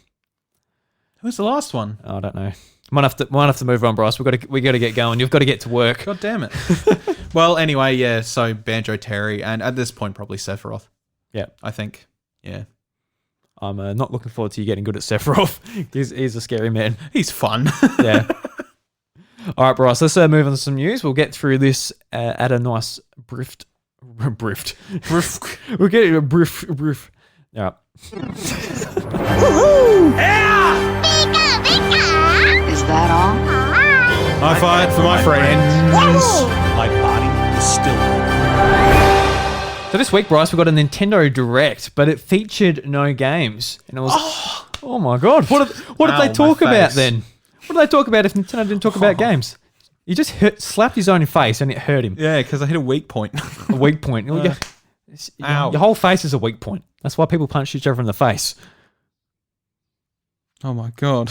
Who was the last one? Oh, I don't know. Might have to move on, Bryce. We got to get going. You've got to get to work. God damn it. Well, anyway, yeah. So Banjo, Terry, and at this point probably Sephiroth. Yeah, I think. Yeah. I'm not looking forward to you getting good at Sephiroth. He's a scary man. He's fun. Yeah. All right, Bryce, let's move on to some news. We'll get through this at a nice brift. We'll get it a brief. Yeah. Is that all? High five for my friends. My body is still. So this week, Bryce, we got a Nintendo Direct, but it featured no games, and it was oh my god, what did they talk about then? What did they talk about if Nintendo didn't talk about games? He just slapped his own face and it hurt him. Yeah, because I hit a weak point. A weak point. Ow. Your whole face is a weak point. That's why people punch each other in the face. Oh my god.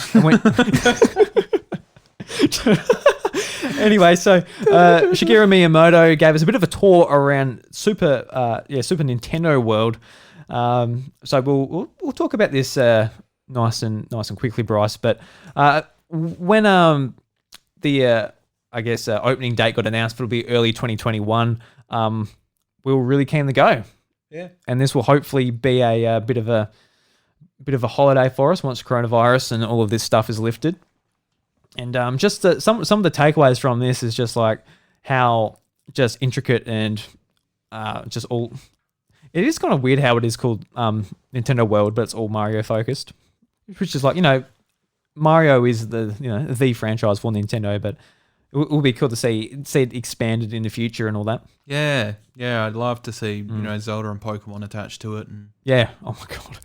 Anyway, so Shigeru Miyamoto gave us a bit of a tour around Super Nintendo World. So we'll talk about this nice and quickly, Bryce. But when the opening date got announced, it'll be early 2021. We were really keen to go. Yeah, and this will hopefully be a bit of a holiday for us once coronavirus and all of this stuff is lifted. And just some of the takeaways from this is just like how just intricate and just all. It is kind of weird how it is called Nintendo World, but it's all Mario focused, which is like, Mario is the franchise for Nintendo, but it will be cool to see it expanded in the future and all that. Yeah, I'd love to see Zelda and Pokemon attached to it. And yeah, oh my god!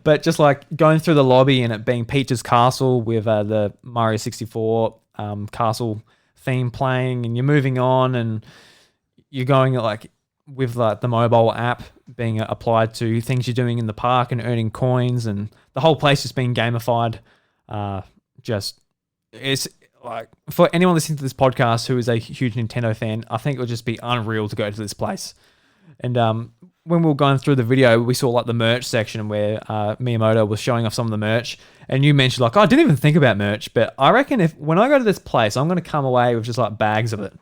But just like going through the lobby and it being Peach's Castle with the Mario 64 castle theme playing, and you're moving on and you're going like with like the mobile app being applied to things you're doing in the park and earning coins, and the whole place just being gamified. It's like, for anyone listening to this podcast who is a huge Nintendo fan, I think it would just be unreal to go to this place. And when we were going through the video, we saw like the merch section where Miyamoto was showing off some of the merch, and you mentioned like, I didn't even think about merch, but I reckon when I go to this place, I'm going to come away with just like bags of it.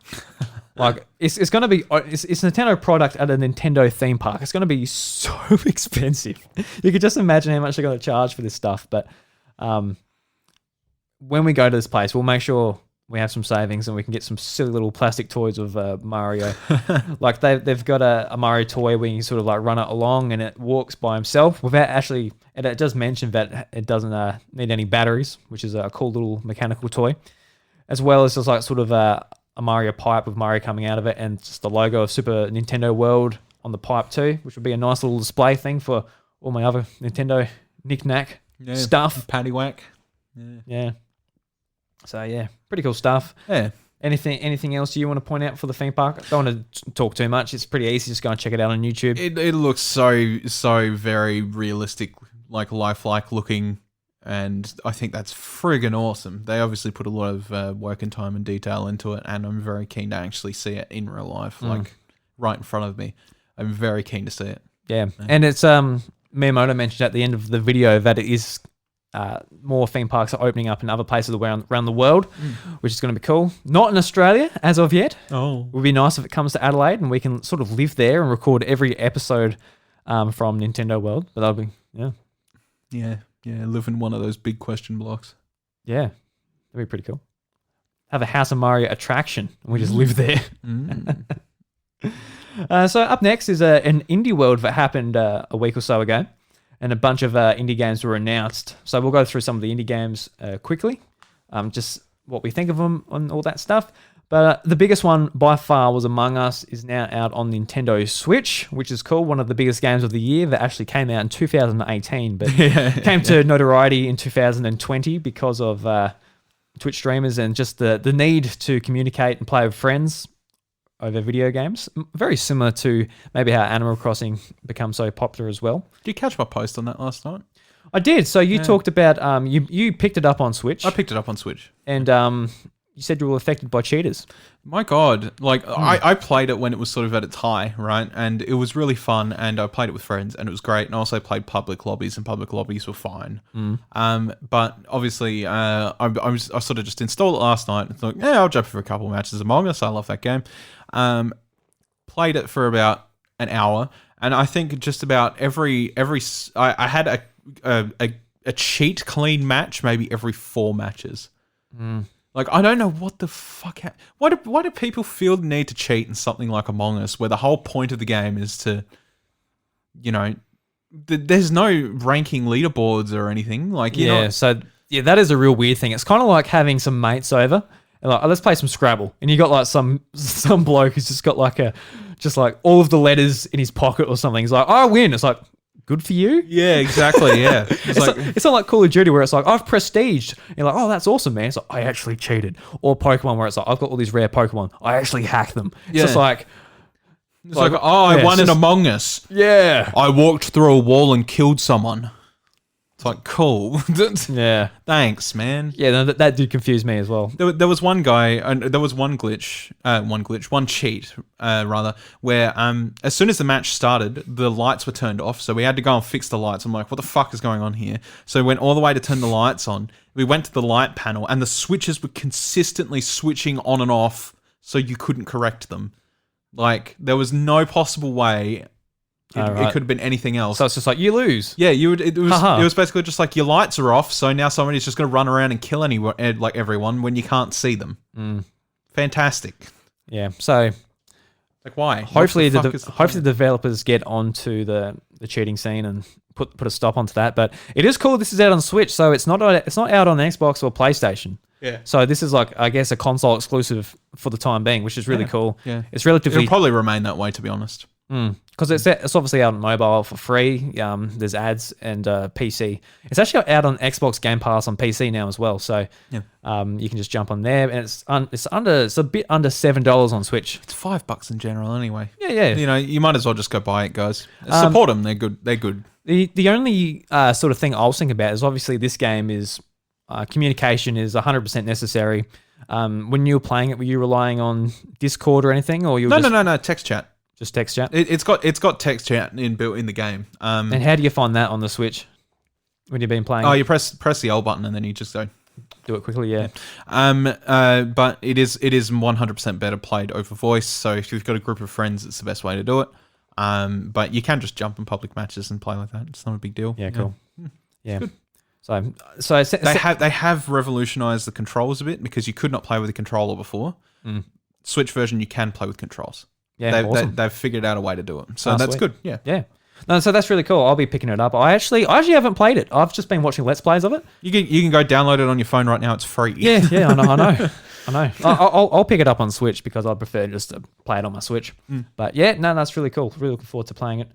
Like it's going to be it's a Nintendo product at a Nintendo theme park. It's going to be so expensive. You could just imagine how much they're going to charge for this stuff. But when we go to this place, we'll make sure we have some savings and we can get some silly little plastic toys of Mario. Like they've got a Mario toy where you sort of like run it along and it walks by himself without actually. And it does mention that it doesn't need any batteries, which is a cool little mechanical toy, as well as just like sort of a Mario pipe with Mario coming out of it, and just the logo of Super Nintendo World on the pipe too, which would be a nice little display thing for all my other Nintendo knick-knack stuff. Paddywhack. Yeah. So yeah, pretty cool stuff. Yeah. Anything else you want to point out for the theme park? I don't want to talk too much. It's pretty easy. Just go and check it out on YouTube. It looks so very realistic, like lifelike looking, and I think that's friggin' awesome. They obviously put a lot of work and time and detail into it, and I'm very keen to actually see it in real life, like right in front of me. I'm very keen to see it. Yeah. And it's Miyamoto mentioned at the end of the video that it is more theme parks are opening up in other places around the world, which is going to be cool. Not in Australia as of yet. Oh, it would be nice if it comes to Adelaide and we can sort of live there and record every episode from Nintendo World. But that'll be live in one of those big question blocks. Yeah, that'd be pretty cool. Have a House of Mario attraction and we just live there. So up next is an indie world that happened a week or so ago, and a bunch of indie games were announced. So we'll go through some of the indie games quickly, just what we think of them and all that stuff. But the biggest one by far was Among Us, is now out on Nintendo Switch, which is cool. One of the biggest games of the year that actually came out in 2018, but came to notoriety in 2020 because of Twitch streamers and just the need to communicate and play with friends over video games. Very similar to maybe how Animal Crossing become so popular as well. Did you catch my post on that last night? I did. So you talked about you picked it up on Switch. I picked it up on Switch. And you said you were affected by cheaters. My God. Like, I played it when it was sort of at its high, right? And it was really fun, and I played it with friends, and it was great. And I also played public lobbies, and public lobbies were fine. But obviously, I sort of just installed it last night and thought, I'll jump for a couple of matches Among Us. I love that game. Played it for about an hour, and I think just about I had a cheat clean match maybe every 4 matches. Like, I don't know what the fuck. Why do people feel the need to cheat in something like Among Us, where the whole point of the game is to, there's no ranking leaderboards or anything. Like, so that is a real weird thing. It's kind of like having some mates over and like, let's play some Scrabble, and you got like some bloke who's just got like all of the letters in his pocket or something. He's like, I win. It's like, good for you. Yeah, exactly. Yeah, it's not like Call of Duty where it's like, I've prestiged. And you're like, oh, that's awesome, man. It's like, I actually cheated. Or Pokemon where it's like, I've got all these rare Pokemon. I actually hacked them. It's just like, I won in Among Us. Yeah. I walked through a wall and killed someone. It's like, cool. Yeah. Thanks, man. Yeah, no, that did confuse me as well. There was one guy, there was one cheat, where as soon as the match started, the lights were turned off, so we had to go and fix the lights. I'm like, what the fuck is going on here? So we went all the way to turn the lights on. We went to the light panel, and the switches were consistently switching on and off, so you couldn't correct them. Like, there was no possible way. It could have been anything else. So it's just like, you lose. Yeah, It was basically just like, your lights are off, so now somebody's just going to run around and kill everyone when you can't see them. Fantastic. Yeah. So, like, why? Hopefully, the developers get onto the cheating scene and put a stop onto that. But it is cool. This is out on Switch, so it's not out on Xbox or PlayStation. Yeah. So this is like, I guess, a console exclusive for the time being, which is really cool. Yeah. It's relatively. It'll probably remain that way, to be honest. Because it's obviously out on mobile for free. There's ads and PC. It's actually out on Xbox Game Pass on PC now as well. So you can just jump on there, and it's a bit under $7 on Switch. It's $5 in general anyway. Yeah. You might as well just go buy it, guys. Support them. They're good. They're good. The only sort of thing I was thinking about is obviously this game is communication is 100% necessary. When you were playing it, were you relying on Discord or anything, or No. Text chat. Just text chat? It's got text chat inbuilt in the game. And how do you find that on the Switch when you've been playing? Oh, you press the L button and then you just go. Do it quickly, yeah. But it is 100% better played over voice. So if you've got a group of friends, it's the best way to do it. But you can just jump in public matches and play like that. It's not a big deal. Yeah, cool. Yeah. Good. So they have revolutionized the controls a bit, because you could not play with a controller before. Switch version, you can play with controls. Yeah, awesome. They've figured out a way to do it. So that's sweet. good. Yeah. Yeah. No, so that's really cool. I'll be picking it up. I actually haven't played it. I've just been watching Let's Plays of it. You can go download it on your phone right now. It's free. Yeah, I know. I'll pick it up on Switch because I prefer just to play it on my Switch. But yeah, no, that's really cool. Really looking forward to playing it.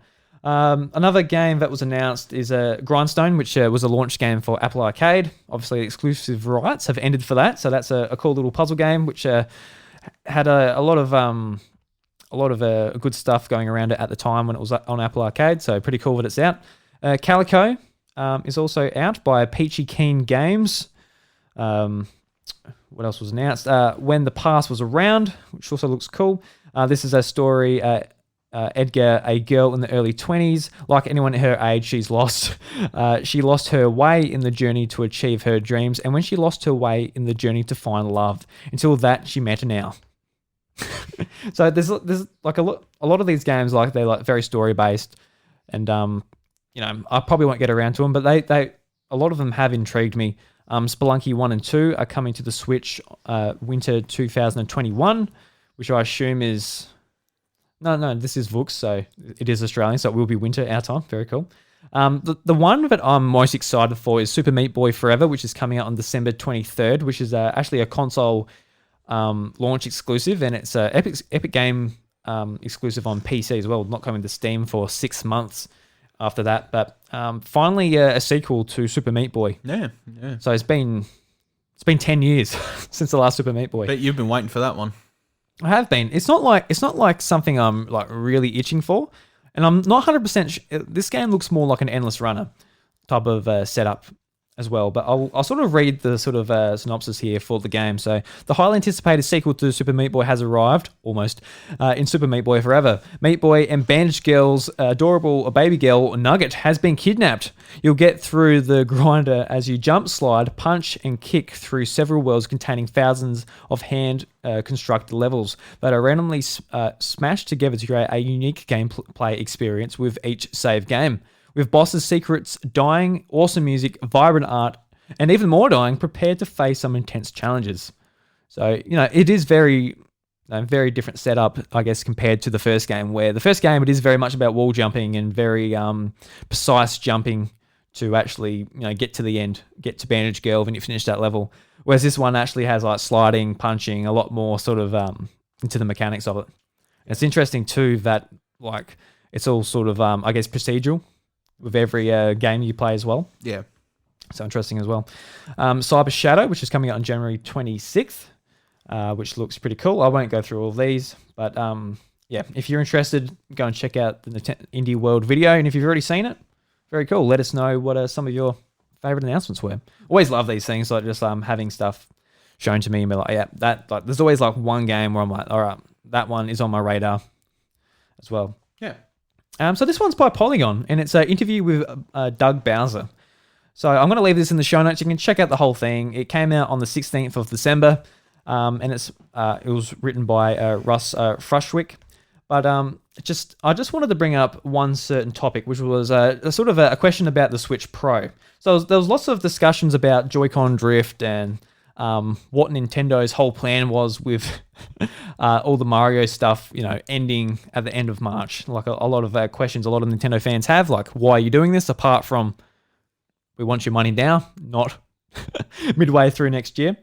Another game that was announced is Grindstone, which was a launch game for Apple Arcade. Obviously, exclusive rights have ended for that. So that's a cool little puzzle game, which had a lot of good stuff going around it at the time when it was on Apple Arcade, so pretty cool that it's out. Calico is also out by Peachy Keen Games. What else was announced? When the Past Was Around, which also looks cool. This is a story, Edgar, a girl in the early 20s. Like anyone her age, she's lost. She lost her way in the journey to achieve her dreams, and when she lost her way in the journey to find love, until that she met an owl. So there's like a lot of these games, like they're like very story based, and I probably won't get around to them, but they a lot of them have intrigued me. Spelunky 1 and 2 are coming to the Switch winter 2021, which I assume is no, this is VUX, so it is Australian, so it will be winter our time. Very cool. The one that I'm most excited for is Super Meat Boy Forever, which is coming out on December 23rd, which is actually a console launch exclusive, and it's a Epic Game exclusive on PC as well, not coming to Steam for 6 months after that. But finally a sequel to Super Meat Boy. Yeah. So it's been 10 years since the last Super Meat Boy. But you've been waiting for that one. I have been. It's not like something I'm like really itching for, and I'm not 100%. This game looks more like an endless runner type of setup as well, but I'll sort of read the sort of synopsis here for the game. So the highly anticipated sequel to Super Meat Boy has arrived, almost, in Super Meat Boy Forever. Meat Boy and Bandaged Girl's adorable baby girl, Nugget, has been kidnapped. You'll get through the grinder as you jump, slide, punch, and kick through several worlds containing thousands of hand-constructed levels that are randomly smashed together to create a unique gameplay experience with each save game. With bosses' secrets dying, awesome music, vibrant art, and even more dying, prepared to face some intense challenges. So, it is very different setup, I guess, compared to the first game, where the first game, it is very much about wall jumping and very precise jumping to actually, get to the end, get to Bandage Girl when you finish that level. Whereas this one actually has like sliding, punching, a lot more sort of into the mechanics of it. And it's interesting too that like it's all sort of, I guess, procedural with every game you play as well. Yeah. So interesting as well. Cyber Shadow, which is coming out on January 26th. Which looks pretty cool. I won't go through all of these, but yeah, if you're interested, go and check out the Indie World video. And if you've already seen it, very cool. Let us know what some of your favorite announcements were. Always love these things, like just having stuff shown to me and be like, yeah, that like. There's always like one game where I'm like, all right, that one is on my radar as well. Yeah. So this one's by Polygon, and it's an interview with Doug Bowser. So I'm going to leave this in the show notes. You can check out the whole thing. It came out on the 16th of December. And it was written by Russ Frushwick. But I just wanted to bring up one certain topic, which was a sort of a question about the Switch Pro. So there was lots of discussions about Joy-Con drift and what Nintendo's whole plan was with all the Mario stuff, ending at the end of March. Like a lot of questions a lot of Nintendo fans have, like, why are you doing this? Apart from, we want your money now, not midway through next year.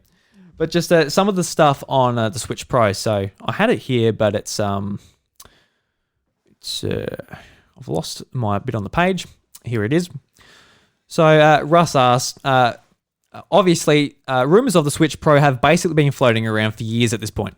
But just some of the stuff on the Switch Pro. So I had it here, but it's I've lost my bit on the page. Here it is. So Russ asked, obviously, rumors of the Switch Pro have basically been floating around for years at this point.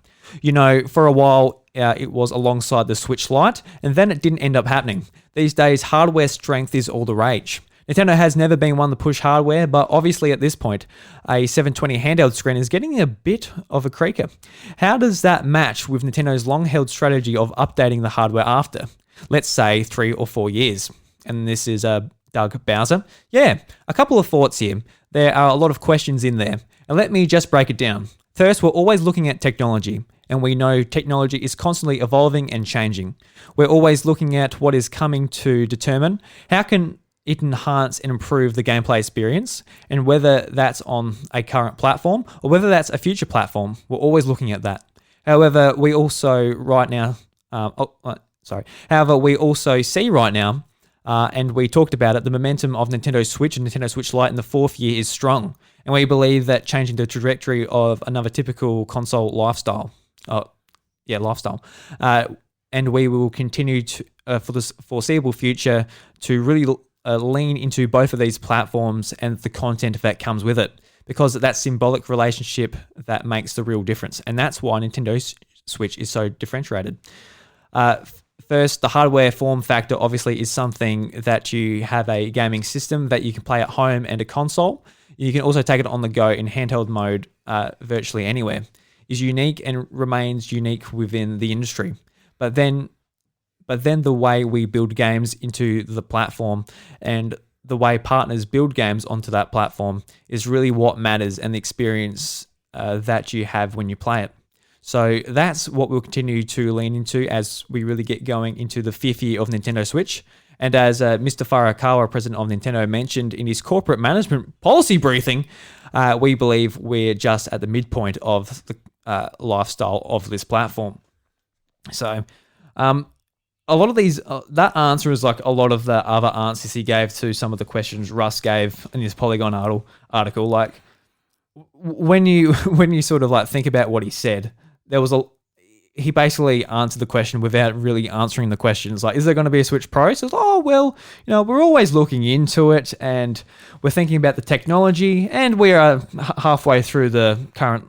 For a while, it was alongside the Switch Lite, and then it didn't end up happening. These days, hardware strength is all the rage. Nintendo has never been one to push hardware, but obviously at this point, a 720 handheld screen is getting a bit of a creaker. How does that match with Nintendo's long-held strategy of updating the hardware after, let's say, 3 or 4 years? And this is Doug Bowser. Yeah, a couple of thoughts here. There are a lot of questions in there, and let me just break it down. First, we're always looking at technology, and we know technology is constantly evolving and changing. We're always looking at what is coming to determine how can it enhance and improve the gameplay experience, and whether that's on a current platform or whether that's a future platform, we're always looking at that. However, we also see right now, and we talked about it, the momentum of Nintendo Switch and Nintendo Switch Lite in the 4th year is strong, and we believe that changing the trajectory of another typical console lifestyle, and we will continue to for this foreseeable future to really lean into both of these platforms and the content that comes with it, because that symbolic relationship that makes the real difference. And that's why Nintendo Switch is so differentiated. First, the hardware form factor obviously is something that you have a gaming system that you can play at home and a console. You can also take it on the go in handheld mode virtually anywhere. Is unique and remains unique within the industry. But then the way we build games into the platform and the way partners build games onto that platform is really what matters, and the experience that you have when you play it. So that's what we'll continue to lean into as we really get going into the 5th year of Nintendo Switch. And as Mr. Furukawa, president of Nintendo, mentioned in his corporate management policy briefing, we believe we're just at the midpoint of the lifestyle of this platform. So, a lot of these, that answer is like a lot of the other answers he gave to some of the questions Russ gave in his Polygon article. Like, when you sort of like think about what he said, he basically answered the question without really answering the questions. Like, is there going to be a Switch Pro? He says, oh, well, we're always looking into it, and we're thinking about the technology, and we are halfway through the current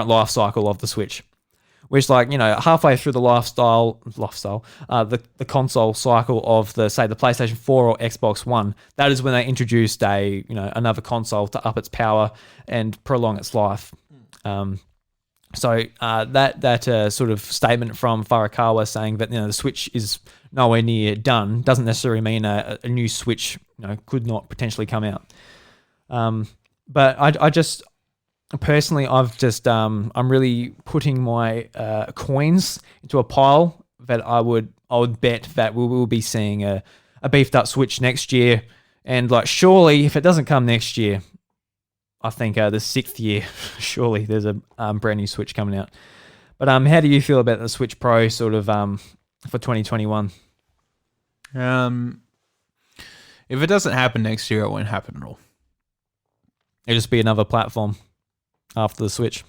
life cycle of the Switch. Which, like, halfway through the the console cycle of the PlayStation 4 or Xbox One, that is when they introduced another console to up its power and prolong its life. So that sort of statement from Furukawa saying that the Switch is nowhere near done doesn't necessarily mean a new Switch could not potentially come out. But I just. Personally, I'm really putting my coins into a pile that I would bet that we will be seeing a a beefed up Switch next year. And like, surely if it doesn't come next year, I think the 6th year, surely there's a brand new Switch coming out. But how do you feel about the Switch Pro sort of for 2021? If it doesn't happen next year, it won't happen at all. It'll just be another platform after the Switch.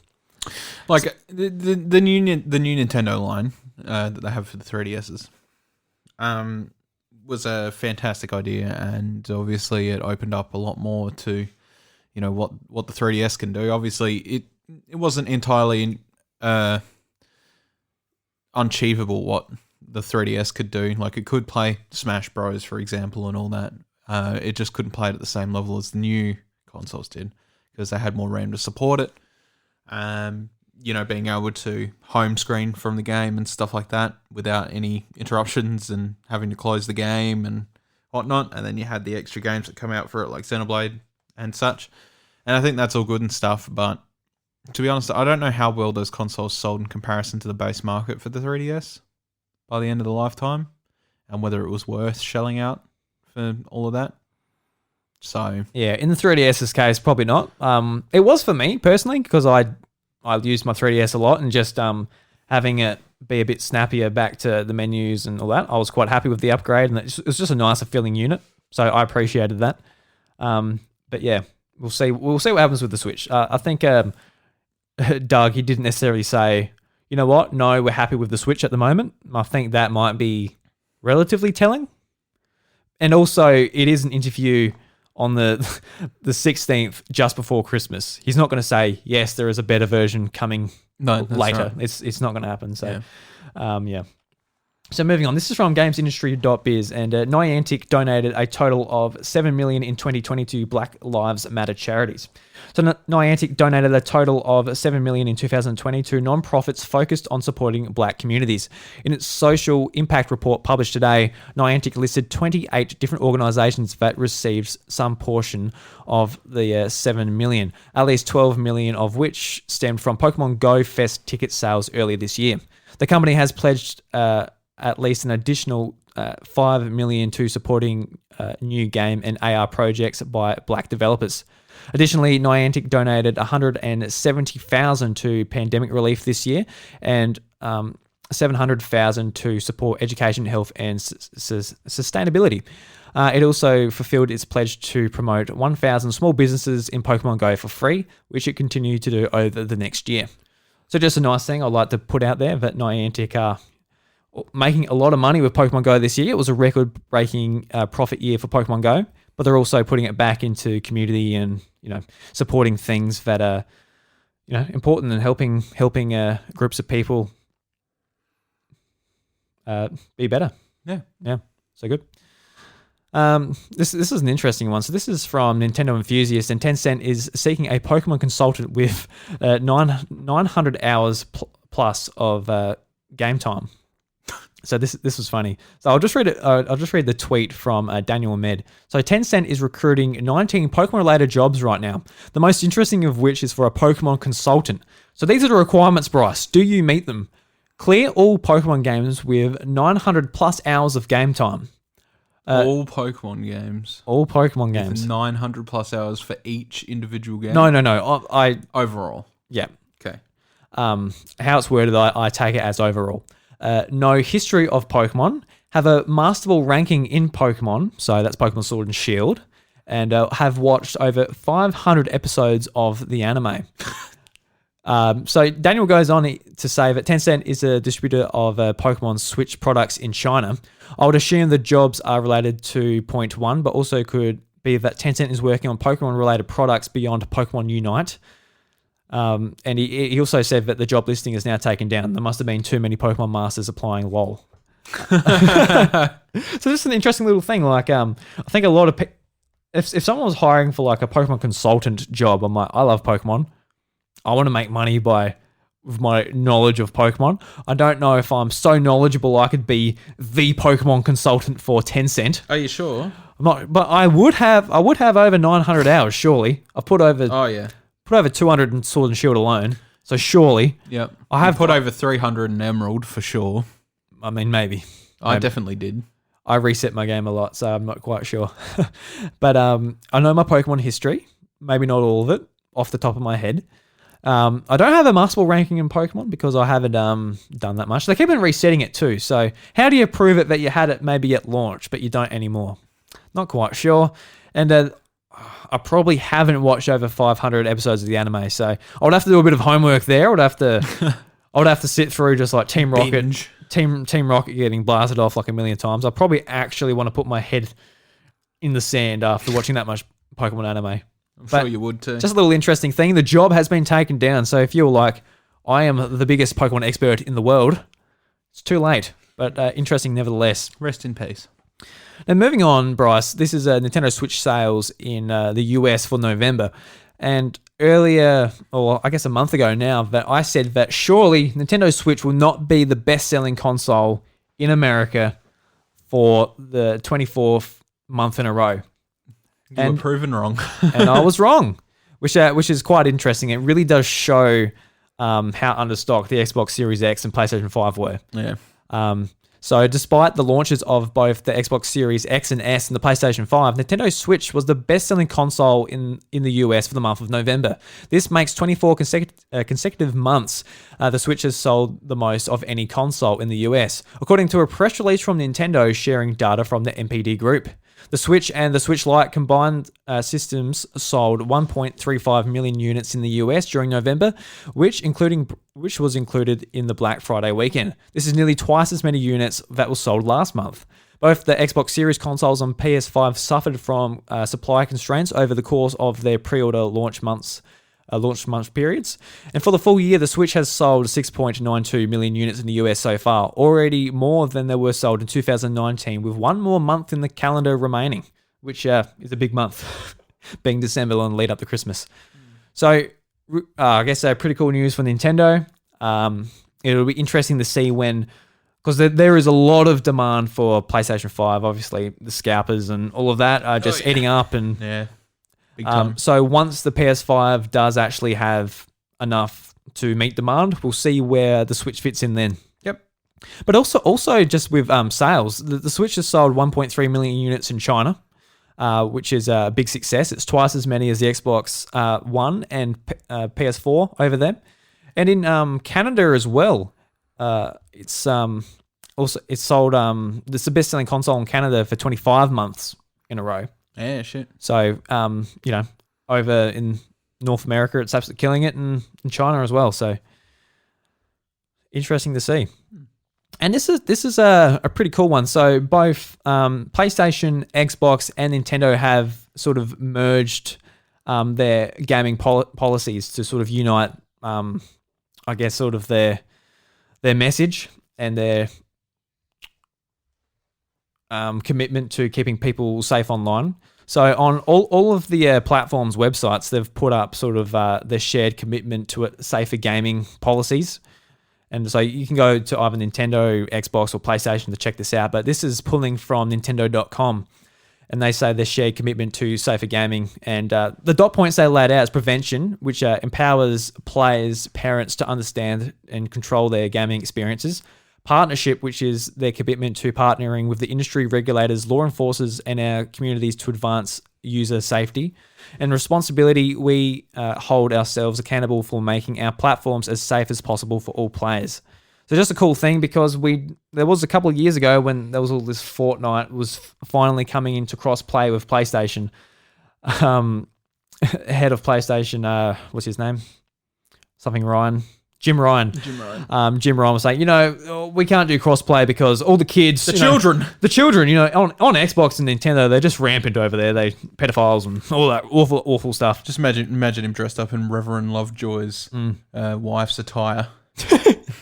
Like the new Nintendo line that they have for the 3DSs was a fantastic idea, and obviously it opened up a lot more to, you know, what the 3DS can do. Obviously, it wasn't entirely unachievable what the 3DS could do. Like, it could play Smash Bros, for example, and all that. It just couldn't play it at the same level as the new consoles did, because they had more RAM to support it. You know, being able to home screen from the game and stuff like that without any interruptions and having to close the game and whatnot. And then you had the extra games that come out for it, like Xenoblade and such. And I think that's all good and stuff, but to be honest, I don't know how well those consoles sold in comparison to the base market for the 3DS by the end of the lifetime, and whether it was worth shelling out for all of that. So yeah, in the 3DS's case, probably not. It was for me personally, because I used my 3DS a lot, and just having it be a bit snappier back to the menus and all that, I was quite happy with the upgrade, and it was just a nicer feeling unit, so I appreciated that. But yeah, we'll see what happens with the Switch. I think Doug, he didn't necessarily say, you know what, no, we're happy with the Switch at the moment. I think that might be relatively telling. And also, it is an interview on the 16th, just before Christmas. He's not going to say, yes, there is a better version coming later. Right. It's not going to happen. So, yeah. So moving on, this is from gamesindustry.biz, and Niantic donated a total of $7 million in 2022 Black Lives Matter charities. So Niantic donated a total of $7 million in 2020 to non-profits focused on supporting black communities. In its social impact report published today, Niantic listed 28 different organizations that received some portion of the $7 million, at least $12 million of which stemmed from Pokemon Go Fest ticket sales earlier this year. The company has pledged at least an additional $5 million to supporting new game and AR projects by black developers. Additionally, Niantic donated $170,000 to pandemic relief this year, and $700,000 to support education, health, and sustainability. It also fulfilled its pledge to promote 1,000 small businesses in Pokemon Go for free, which it continued to do over the next year. So just a nice thing I'd like to put out there, that Niantic are making a lot of money with Pokemon Go this year. It was a record-breaking profit year for Pokemon Go, but they're also putting it back into community and, you know, supporting things that are, you know, important, and helping groups of people be better. Yeah. So good. This is an interesting one. So this is from Nintendo Enthusiast, and Tencent is seeking a Pokemon consultant with 900 hours plus of game time. So this was funny. So I'll just read it. I'll just read the tweet from Daniel Ahmed. So Tencent is recruiting 19 Pokemon-related jobs right now. The most interesting of which is for a Pokemon consultant. So these are the requirements, Bryce. Do you meet them? Clear all Pokemon games with 900 plus hours of game time. All Pokemon games. All Pokemon games. With 900 plus hours for each individual game. No. I overall. Yeah. Okay. How it's worded, I take it as overall. No history of Pokemon, have a masterable ranking in Pokemon, so that's Pokemon Sword and Shield, and have watched over 500 episodes of the anime. So Daniel goes on to say that Tencent is a distributor of Pokemon Switch products in China. I would assume the jobs are related to point one, but also could be that Tencent is working on Pokemon-related products beyond Pokemon Unite. And he also said that the job listing is now taken down. There must have been too many Pokemon Masters applying LOL. So this is an interesting little thing. Like, I think a lot of if someone was hiring for like a Pokemon consultant job, I'm like, I love Pokemon. I want to make money with my knowledge of Pokemon. I don't know if I'm so knowledgeable I could be the Pokemon consultant for Tencent. Are you sure? I'm not, but I would have over 900 hours. Surely, I've put over. Oh yeah. Put over 200 in Sword and Shield alone, so surely. Yep. I have put over 300 in Emerald for sure. I mean, maybe. I definitely did. I reset my game a lot, so I'm not quite sure. But I know my Pokemon history, maybe not all of it off the top of my head. I don't have a Master Ball ranking in Pokemon because I haven't done that much. They keep on resetting it too. So how do you prove it that you had it maybe at launch, but you don't anymore? Not quite sure. And I probably haven't watched over 500 episodes of the anime, so I would have to do a bit of homework there. I would have to sit through just like Team Rocket, Binge. Team Rocket getting blasted off like a million times. I probably actually want to put my head in the sand after watching that much Pokemon anime. I'm sure you would too. Just a little interesting thing. The job has been taken down. So if you're like, I am the biggest Pokemon expert in the world, it's too late. But interesting nevertheless. Rest in peace. Now moving on, Bryce, this is Nintendo Switch sales in the US for November. And earlier, or I guess a month ago now, that I said that surely Nintendo Switch will not be the best-selling console in America for the 24th month in a row. You were proven wrong. And I was wrong, which is quite interesting. It really does show how understocked the Xbox Series X and PlayStation 5 were. Yeah. So despite the launches of both the Xbox Series X and S and the PlayStation 5, Nintendo Switch was the best-selling console in the US for the month of November. This makes 24 consecutive months the Switch has sold the most of any console in the US, according to a press release from Nintendo sharing data from the NPD group. The Switch and the Switch Lite combined systems sold 1.35 million units in the US during November, which was included in the Black Friday weekend. This is nearly twice as many units that were sold last month. Both the Xbox Series consoles and PS5 suffered from supply constraints over the course of their pre-order launch month periods. And for the full year, the Switch has sold 6.92 million units in the US so far, already more than there were sold in 2019, with one more month in the calendar remaining, which is a big month, being December and lead up to Christmas. So I guess pretty cool news for Nintendo. It'll be interesting to see when, because there is a lot of demand for PlayStation 5, obviously the scalpers and all of that are just eating up and... Yeah. Big time. So once the PS5 does actually have enough to meet demand, we'll see where the Switch fits in then. Yep. But also just with sales, the Switch has sold 1.3 million units in China, which is a big success. It's twice as many as the Xbox One and PS4 over there. And in Canada as well, it's sold. It's the best-selling console in Canada for 25 months in a row. Yeah, shit. So, over in North America, it's absolutely killing it, and in China as well. So, interesting to see. And this is a pretty cool one. So, both PlayStation, Xbox, and Nintendo have sort of merged their gaming policies to sort of unite, I guess, sort of their message and their commitment to keeping people safe online. So on all of the platforms' websites, they've put up sort of their shared commitment to safer gaming policies. And so you can go to either Nintendo, Xbox, or PlayStation to check this out. But this is pulling from Nintendo.com. And they say their shared commitment to safer gaming. And the dot points they laid out is prevention, which empowers players, parents to understand and control their gaming experiences. Partnership, which is their commitment to partnering with the industry regulators, law enforcers, and our communities to advance user safety. And responsibility, we hold ourselves accountable for making our platforms as safe as possible for all players. So just a cool thing, because there was a couple of years ago when there was all this Fortnite was finally coming into cross-play with PlayStation. Head of PlayStation, what's his name? Something Ryan. Jim Ryan. Jim Ryan was saying, we can't do crossplay because all the kids, the children, on Xbox and Nintendo, they're just rampant over there. They pedophiles and all that awful stuff. Just imagine him dressed up in Reverend Lovejoy's wife's attire.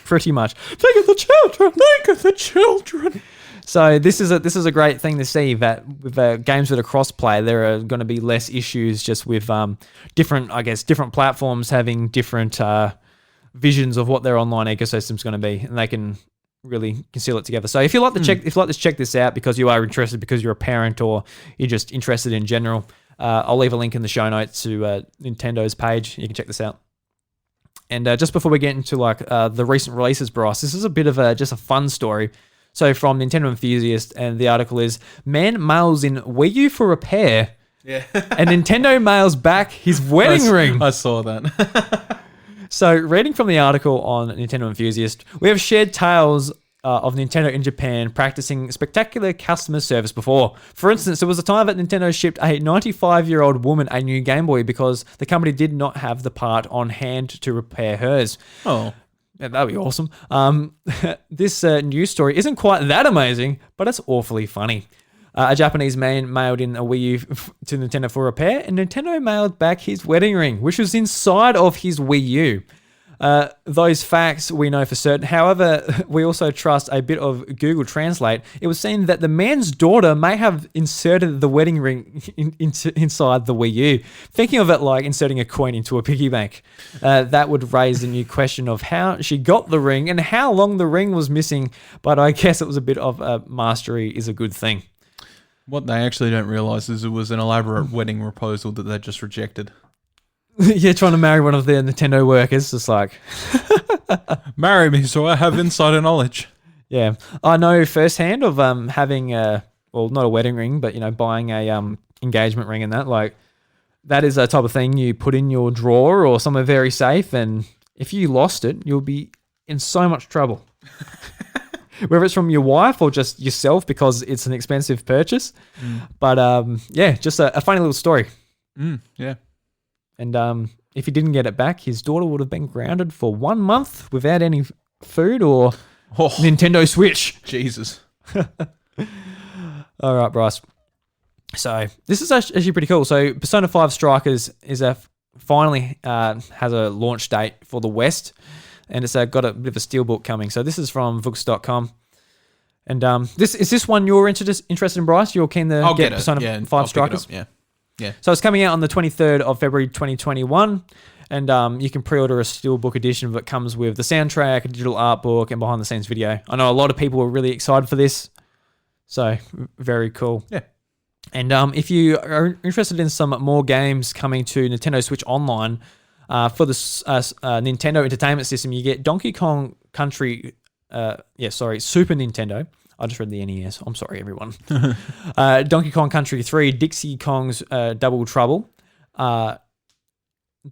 Pretty much. Think of the children. So this is a great thing to see, that with games that are crossplay, there are going to be less issues just with different platforms having different visions of what their online ecosystem is going to be, and they can really conceal it together. So if you like to check this out because you are interested, because you're a parent or you're just interested in general, I'll leave a link in the show notes to Nintendo's page. You can check this out. And just before we get into the recent releases, Bryce, this is a bit of just a fun story. So from Nintendo Enthusiast, and the article is, man mails in Wii U for repair. Yeah. And Nintendo mails back his wedding ring. I saw that. So, reading from the article on Nintendo Enthusiast, we have shared tales of Nintendo in Japan practicing spectacular customer service before. For instance, there was a time that Nintendo shipped a 95-year-old woman a new Game Boy because the company did not have the part on hand to repair hers. Oh. Yeah, that'd be awesome. This news story isn't quite that amazing, but it's awfully funny. A Japanese man mailed in a Wii U to Nintendo for repair, and Nintendo mailed back his wedding ring, which was inside of his Wii U. Those facts we know for certain. However, we also trust a bit of Google Translate. It was seen that the man's daughter may have inserted the wedding ring inside the Wii U. Thinking of it like inserting a coin into a piggy bank. That would raise a new question of how she got the ring and how long the ring was missing, but I guess it was a bit of mastery is a good thing. What they actually don't realise is it was an elaborate wedding proposal that they just rejected. Yeah, trying to marry one of their Nintendo workers, just like... Marry me so I have insider knowledge. Yeah. I know firsthand of having well, not a wedding ring, but, buying a engagement ring and that. Like, that is a type of thing you put in your drawer or somewhere very safe, and if you lost it, you'll be in so much trouble. Whether it's from your wife or just yourself because it's an expensive purchase. But yeah, just a funny little story. Yeah. And if he didn't get it back, his daughter would have been grounded for 1 month without any food or Nintendo Switch. Jesus. All right, Bryce. So this is actually pretty cool. So Persona 5 Strikers is finally has a launch date for the West. And it's got a bit of a steelbook coming. So this is from Vooks.com. And is this one you're interested in, Bryce? You're keen to get Persona 5 Strikers? Yeah. So it's coming out on the 23rd of February 2021. And you can pre-order a steelbook edition that comes with the soundtrack, a digital art book, and behind-the-scenes video. I know a lot of people are really excited for this. So very cool. Yeah. And if you are interested in some more games coming to Nintendo Switch Online, for the Nintendo Entertainment System, you get Donkey Kong Country, Super Nintendo. I just read the NES. I'm sorry, everyone. Donkey Kong Country 3, Dixie Kong's Double Trouble, the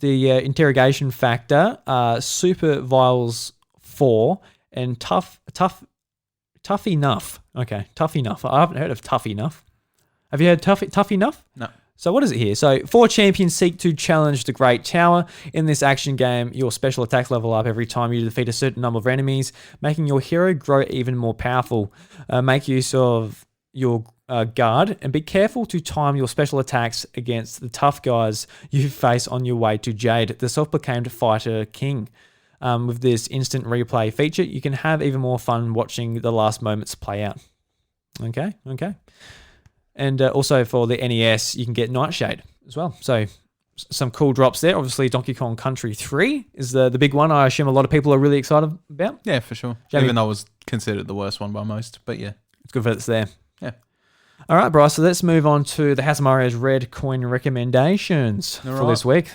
Interrogation Factor, Super Vials 4, and Tough Enough. Okay, Tough Enough. I haven't heard of Tough Enough. Have you heard Tough Enough? No. So what is it here? So 4 champions seek to challenge the Great Tower. In this action game, your special attacks level up every time you defeat a certain number of enemies, making your hero grow even more powerful. Make use of your guard and be careful to time your special attacks against the tough guys you face on your way to Jade, the self-proclaimed fighter king. With this instant replay feature, you can have even more fun watching the last moments play out. Okay. And also for the NES, you can get Nightshade as well. So some cool drops there. Obviously, Donkey Kong Country 3 is the big one. I assume a lot of people are really excited about. Yeah, for sure. Jamie, even though it was considered the worst one by most. But yeah. It's good that it's there. Yeah. All right, Bryce. So let's move on to the House of Mario's Red Coin recommendations for this week.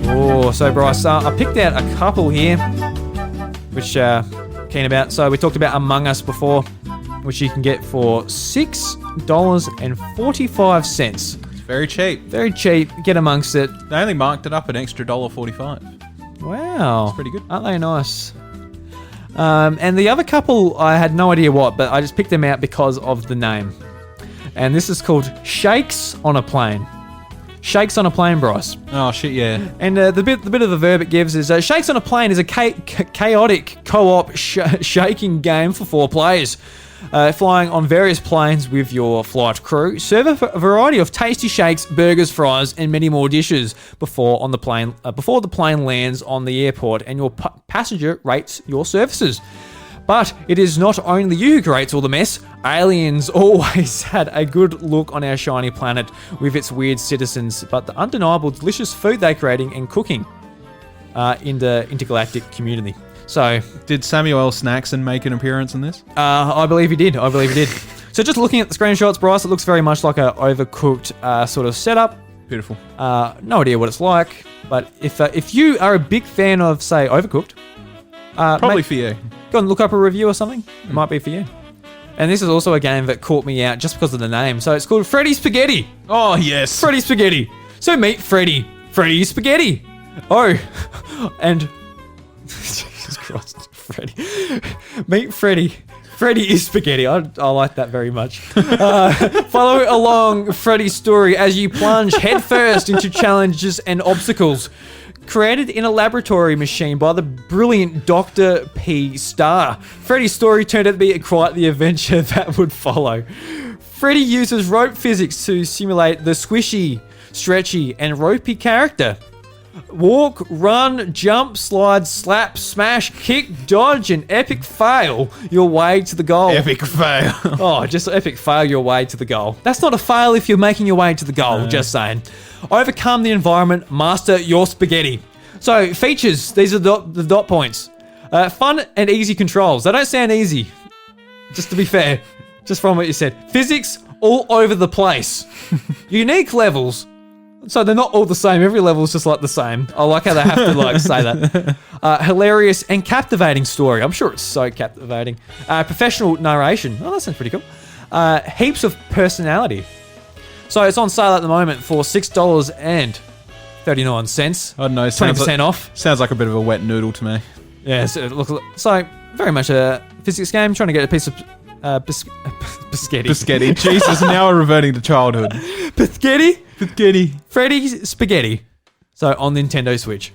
Oh, so Bryce, I picked out a couple here, which keen about. So we talked about Among Us before, which you can get for $6.45. It's very cheap. Very cheap. Get amongst it. They only marked it up an extra $1.45. Wow. It's pretty good. Aren't they nice? And the other couple, I had no idea what, but I just picked them out because of the name. And this is called Shakes on a Plane. Shakes on a Plane, Bryce. Oh, shit, yeah. And the bit of the verb it gives is Shakes on a Plane is a chaotic co-op shaking game for 4 players. Flying on various planes with your flight crew. Serve a variety of tasty shakes, burgers, fries, and many more dishes before the plane lands on the airport and your passenger rates your services. But it is not only you who creates all the mess. Aliens always had a good look on our shiny planet with its weird citizens, but the undeniable delicious food they're creating and cooking in the intergalactic community. So, did Samuel L. Snackson make an appearance in this? I believe he did. So just looking at the screenshots, Bryce, it looks very much like a overcooked sort of setup. Beautiful. No idea what it's like, but if you are a big fan of, say, Overcooked, Probably for you. Go and look up a review or something. It might be for you. And this is also a game that caught me out just because of the name. So it's called Freddy Spaghetti. Oh, yes. Freddy Spaghetti. So meet Freddy. Freddy Spaghetti. Oh, and Jesus Christ, Freddy. Meet Freddy. Freddy is spaghetti. I like that very much. Follow along Freddy's story as you plunge headfirst into challenges and obstacles. Created in a laboratory machine by the brilliant Dr. P. Star, Freddy's story turned out to be quite the adventure that would follow. Freddy uses rope physics to simulate the squishy, stretchy, and ropey character. Walk, run, jump, slide, slap, smash, kick, dodge, and epic fail your way to the goal. Epic fail. Oh, just epic fail your way to the goal. That's not a fail if you're making your way to the goal, just saying. Overcome the environment, master your spaghetti. So, features, these are the dot points. Fun and easy controls. They don't sound easy, just to be fair, just from what you said. Physics, all over the place. Unique levels. So they're not all the same. Every level is just like the same. I like how they have to say that. Hilarious and captivating story. I'm sure it's so captivating. Professional narration. Oh, that sounds pretty cool. Heaps of personality. So it's on sale at the moment for $6.39. I don't know. 20% off. Sounds like a bit of a wet noodle to me. Yeah, so very much a physics game. Trying to get a piece of biscotti. Biscotti. Jesus, now we're reverting to childhood. Biscotti? Spaghetti. Freddy's Spaghetti. So on Nintendo Switch.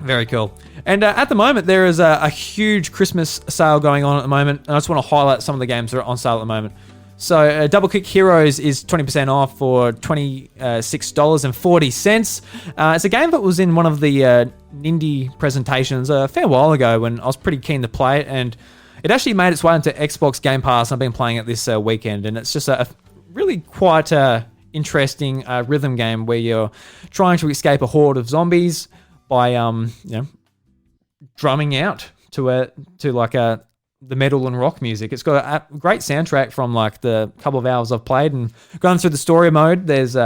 Very cool. And at the moment, there is a huge Christmas sale going on at the moment. And I just want to highlight some of the games that are on sale at the moment. So Double Kick Heroes is 20% off for $26.40. It's a game that was in one of the Nindy presentations a fair while ago when I was pretty keen to play it. And it actually made its way into Xbox Game Pass. I've been playing it this weekend. And it's just a really quite interesting rhythm game where you're trying to escape a horde of zombies by drumming out to the metal and rock music. It's got a great soundtrack from like the couple of hours I've played, and going through the story mode, there's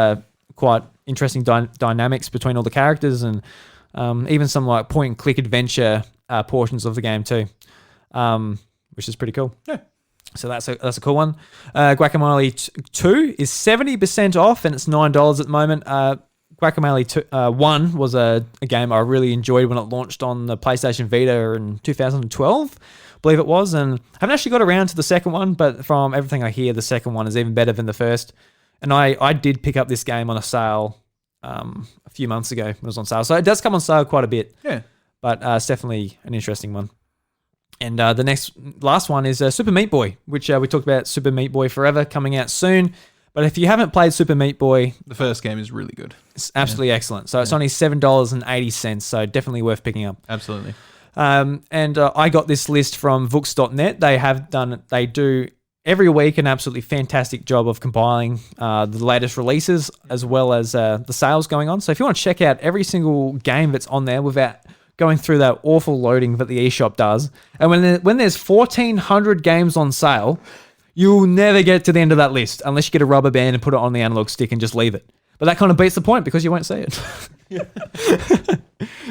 quite interesting dynamics between all the characters, and even some like point and click adventure portions of the game too, which is pretty cool. Yeah. So that's a cool one. Guacamelee 2 is 70% off, and it's $9 at the moment. Guacamelee 1 was a game I really enjoyed when it launched on the PlayStation Vita in 2012, I believe it was. And I haven't actually got around to the second one, but from everything I hear, the second one is even better than the first. And I did pick up this game on a sale a few months ago when it was on sale. So it does come on sale quite a bit. Yeah. But it's definitely an interesting one. And the last one is Super Meat Boy, which we talked about Super Meat Boy Forever coming out soon. But if you haven't played Super Meat Boy... The first game is really good. It's absolutely excellent. So it's only $7.80, so definitely worth picking up. Absolutely. And I got this list from Vooks.net. They do every week an absolutely fantastic job of compiling the latest releases as well as the sales going on. So if you want to check out every single game that's on there without going through that awful loading that the eShop does, and when there's 1,400 games on sale, you'll never get to the end of that list unless you get a rubber band and put it on the analog stick and just leave it. But that kind of beats the point because you won't see it.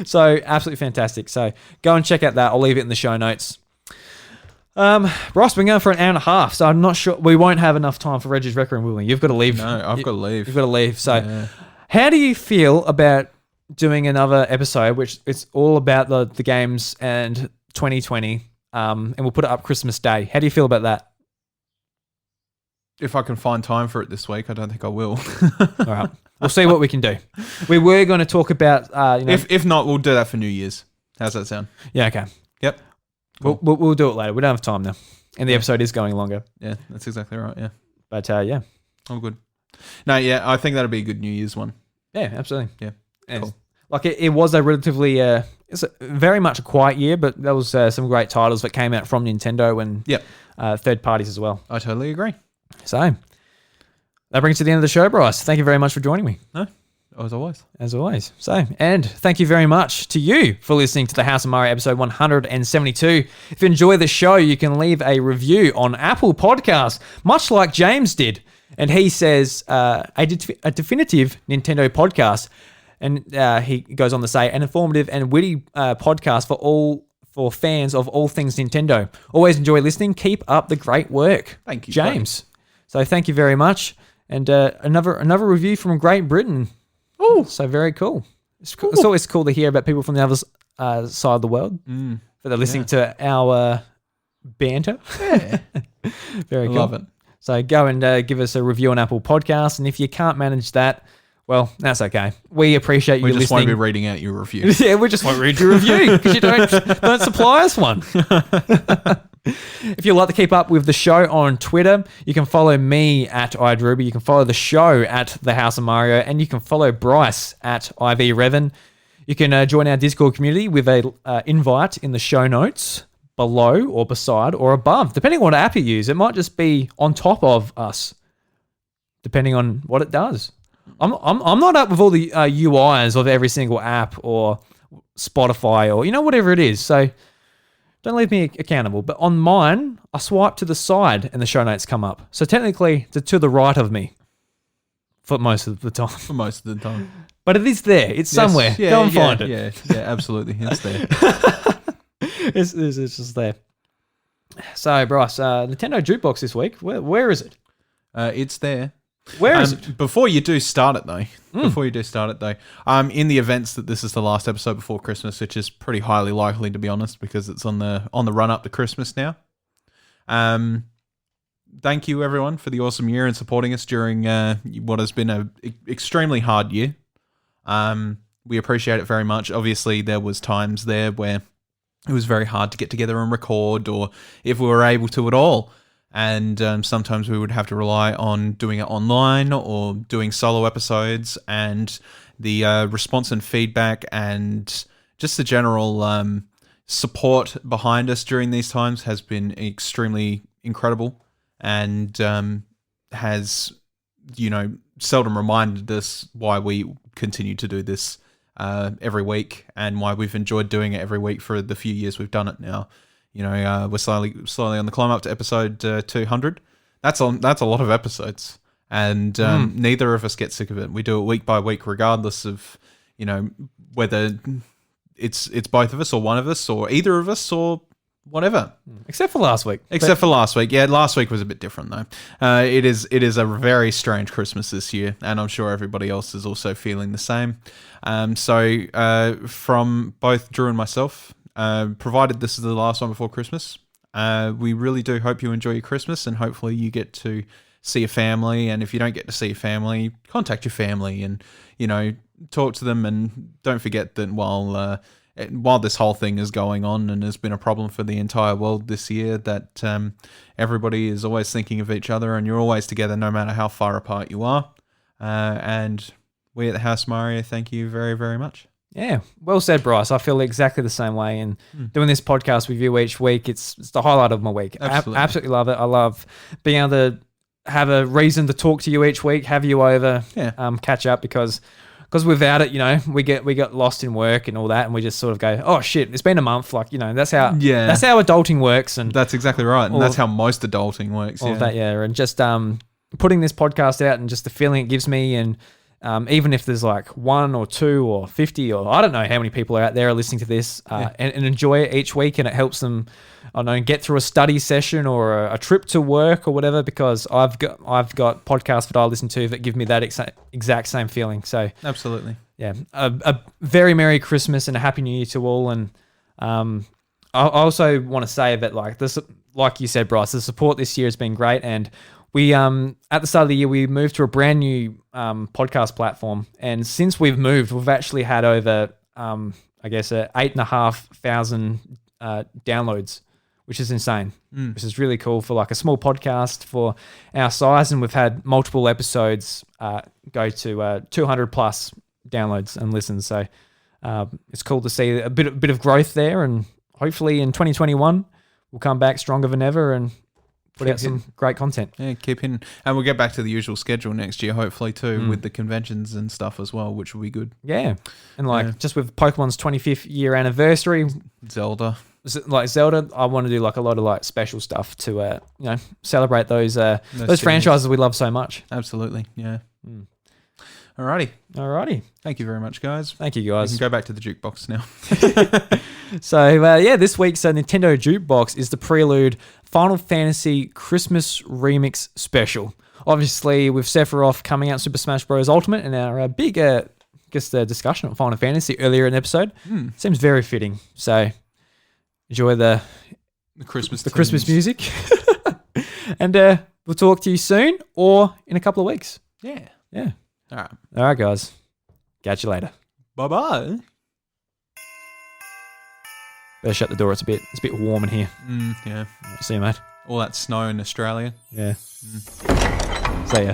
So absolutely fantastic. So go and check out that. I'll leave it in the show notes. Ross, we're going for an hour and a half, so I'm not sure. We won't have enough time for Reggie's Rec Room, will we? You've got to leave. No, I've got to leave. You've got to leave. So how do you feel about doing another episode, which it's all about the games and 2020, and we'll put it up Christmas Day? How do you feel about that? If I can find time for it this week, I don't think I will. All right. We'll see what we can do. We were going to talk about... If not, we'll do that for New Year's. How's that sound? Yeah, okay. Yep. Cool. We'll do it later. We don't have time now. And the episode is going longer. Yeah, that's exactly right, yeah. But, yeah. All good. No, yeah, I think that'll be a good New Year's one. Yeah, absolutely. Yeah. Cool. Like, it was a relatively... it's very much a quiet year, but there was some great titles that came out from Nintendo and third parties as well. I totally agree. So, that brings us to the end of the show, Bryce. Thank you very much for joining me. No, as always. As always. So, and thank you very much to you for listening to the House of Mario episode 172. If you enjoy the show, you can leave a review on Apple Podcasts, much like James did. And he says, a definitive Nintendo podcast. And he goes on to say, an informative and witty podcast for fans of all things Nintendo. Always enjoy listening. Keep up the great work. Thank you, James. So thank you very much. And another review from Great Britain. Oh, so very cool. It's always cool to hear about people from the other side of the world that are listening to our banter. Yeah. Very cool. Love it. So go and give us a review on Apple Podcasts. And if you can't manage that, well, that's okay. We appreciate you We just listening. won't be reading out your review. Yeah, we just won't read your review because you don't supply us one. If you'd like to keep up with the show on Twitter, you can follow me at iDruby. You can follow the show at The House of Mario, and you can follow Bryce at IVRevan. You can join our Discord community with a invite in the show notes below or beside or above, depending on what app you use. It might just be on top of us, depending on what it does. I'm not up with all the UIs of every single app or Spotify or whatever it is. So don't leave me accountable. But on mine, I swipe to the side and the show notes come up. So technically, to the right of me for most of the time. For most of the time. But it is there. It's somewhere. Yeah, Go and find it. Yeah, absolutely. It's there. It's just there. So, Bryce, Nintendo Jukebox this week. Where is it? It's there. Where is it? Before you do start it, though, in the events that this is the last episode before Christmas, which is pretty highly likely, to be honest, because it's on the run up to Christmas now. Thank you, everyone, for the awesome year and supporting us during what has been an extremely hard year. We appreciate it very much. Obviously, there was times there where it was very hard to get together and record, or if we were able to at all. And sometimes we would have to rely on doing it online or doing solo episodes, and the response and feedback and just the general support behind us during these times has been extremely incredible, and has, seldom reminded us why we continue to do this every week, and why we've enjoyed doing it every week for the few years we've done it now. We're slowly on the climb up to episode 200. That's a lot of episodes, and neither of us get sick of it. We do it week by week, regardless of whether it's both of us or one of us or either of us or whatever. Except for last week. Yeah, last week was a bit different though. It is a very strange Christmas this year, and I'm sure everybody else is also feeling the same. So from both Drew and myself, provided this is the last one before Christmas, we really do hope you enjoy your Christmas, and hopefully you get to see your family. And if you don't get to see your family, contact your family and talk to them. And don't forget that while this whole thing is going on and has been a problem for the entire world this year, that everybody is always thinking of each other, and you're always together no matter how far apart you are. And we at the House Mario thank you very, very much. Yeah, well said, Bryce. I feel exactly the same way. And doing this podcast with you each week, it's the highlight of my week. Absolutely. Absolutely love it. I love being able to have a reason to talk to you each week, have you over, catch up, because without it, we get lost in work and all that, and we just sort of go, oh shit, it's been a month. That's how adulting works. And that's exactly right. And that's how most adulting works. All of that, yeah. And just putting this podcast out and just the feeling it gives me, and even if there's like 1 or 2 or 50 or I don't know how many people are out there listening to this and enjoy it each week, and it helps them, I don't know, get through a study session or a trip to work or whatever, because I've got podcasts that I listen to that give me that exact same feeling. So absolutely. Yeah. A very Merry Christmas and a Happy New Year to all. And I also want to say that like you said, Bryce, the support this year has been great. And we, at the start of the year, we moved to a brand new podcast platform. And since we've moved, we've actually had over, 8,500 downloads, which is insane, which is really cool for like a small podcast for our size. And we've had multiple episodes go to 200 plus downloads and listens. So it's cool to see a bit of growth there. And hopefully in 2021, we'll come back stronger than ever and put out some great content. Yeah, keep in. And we'll get back to the usual schedule next year, hopefully, too, with the conventions and stuff as well, which will be good. Yeah. And just with Pokemon's 25th year anniversary. Zelda, I want to do like a lot of special stuff to, celebrate those franchises we love so much. Absolutely, yeah. Alrighty. Thank you very much, guys. Thank you, We guys. can go back to the jukebox now. So, this week's Nintendo Jukebox is the prelude Final Fantasy Christmas Remix Special. Obviously, with Sephiroth coming out Super Smash Bros. Ultimate and our big, discussion on Final Fantasy earlier in the episode, seems very fitting. So, enjoy the Christmas music. And we'll talk to you soon or in a couple of weeks. Yeah. Yeah. All right. All right, guys. Catch you later. Bye-bye. Better shut the door. It's a bit warm in here. Yeah. See you, mate. All that snow in Australia. Yeah. See ya.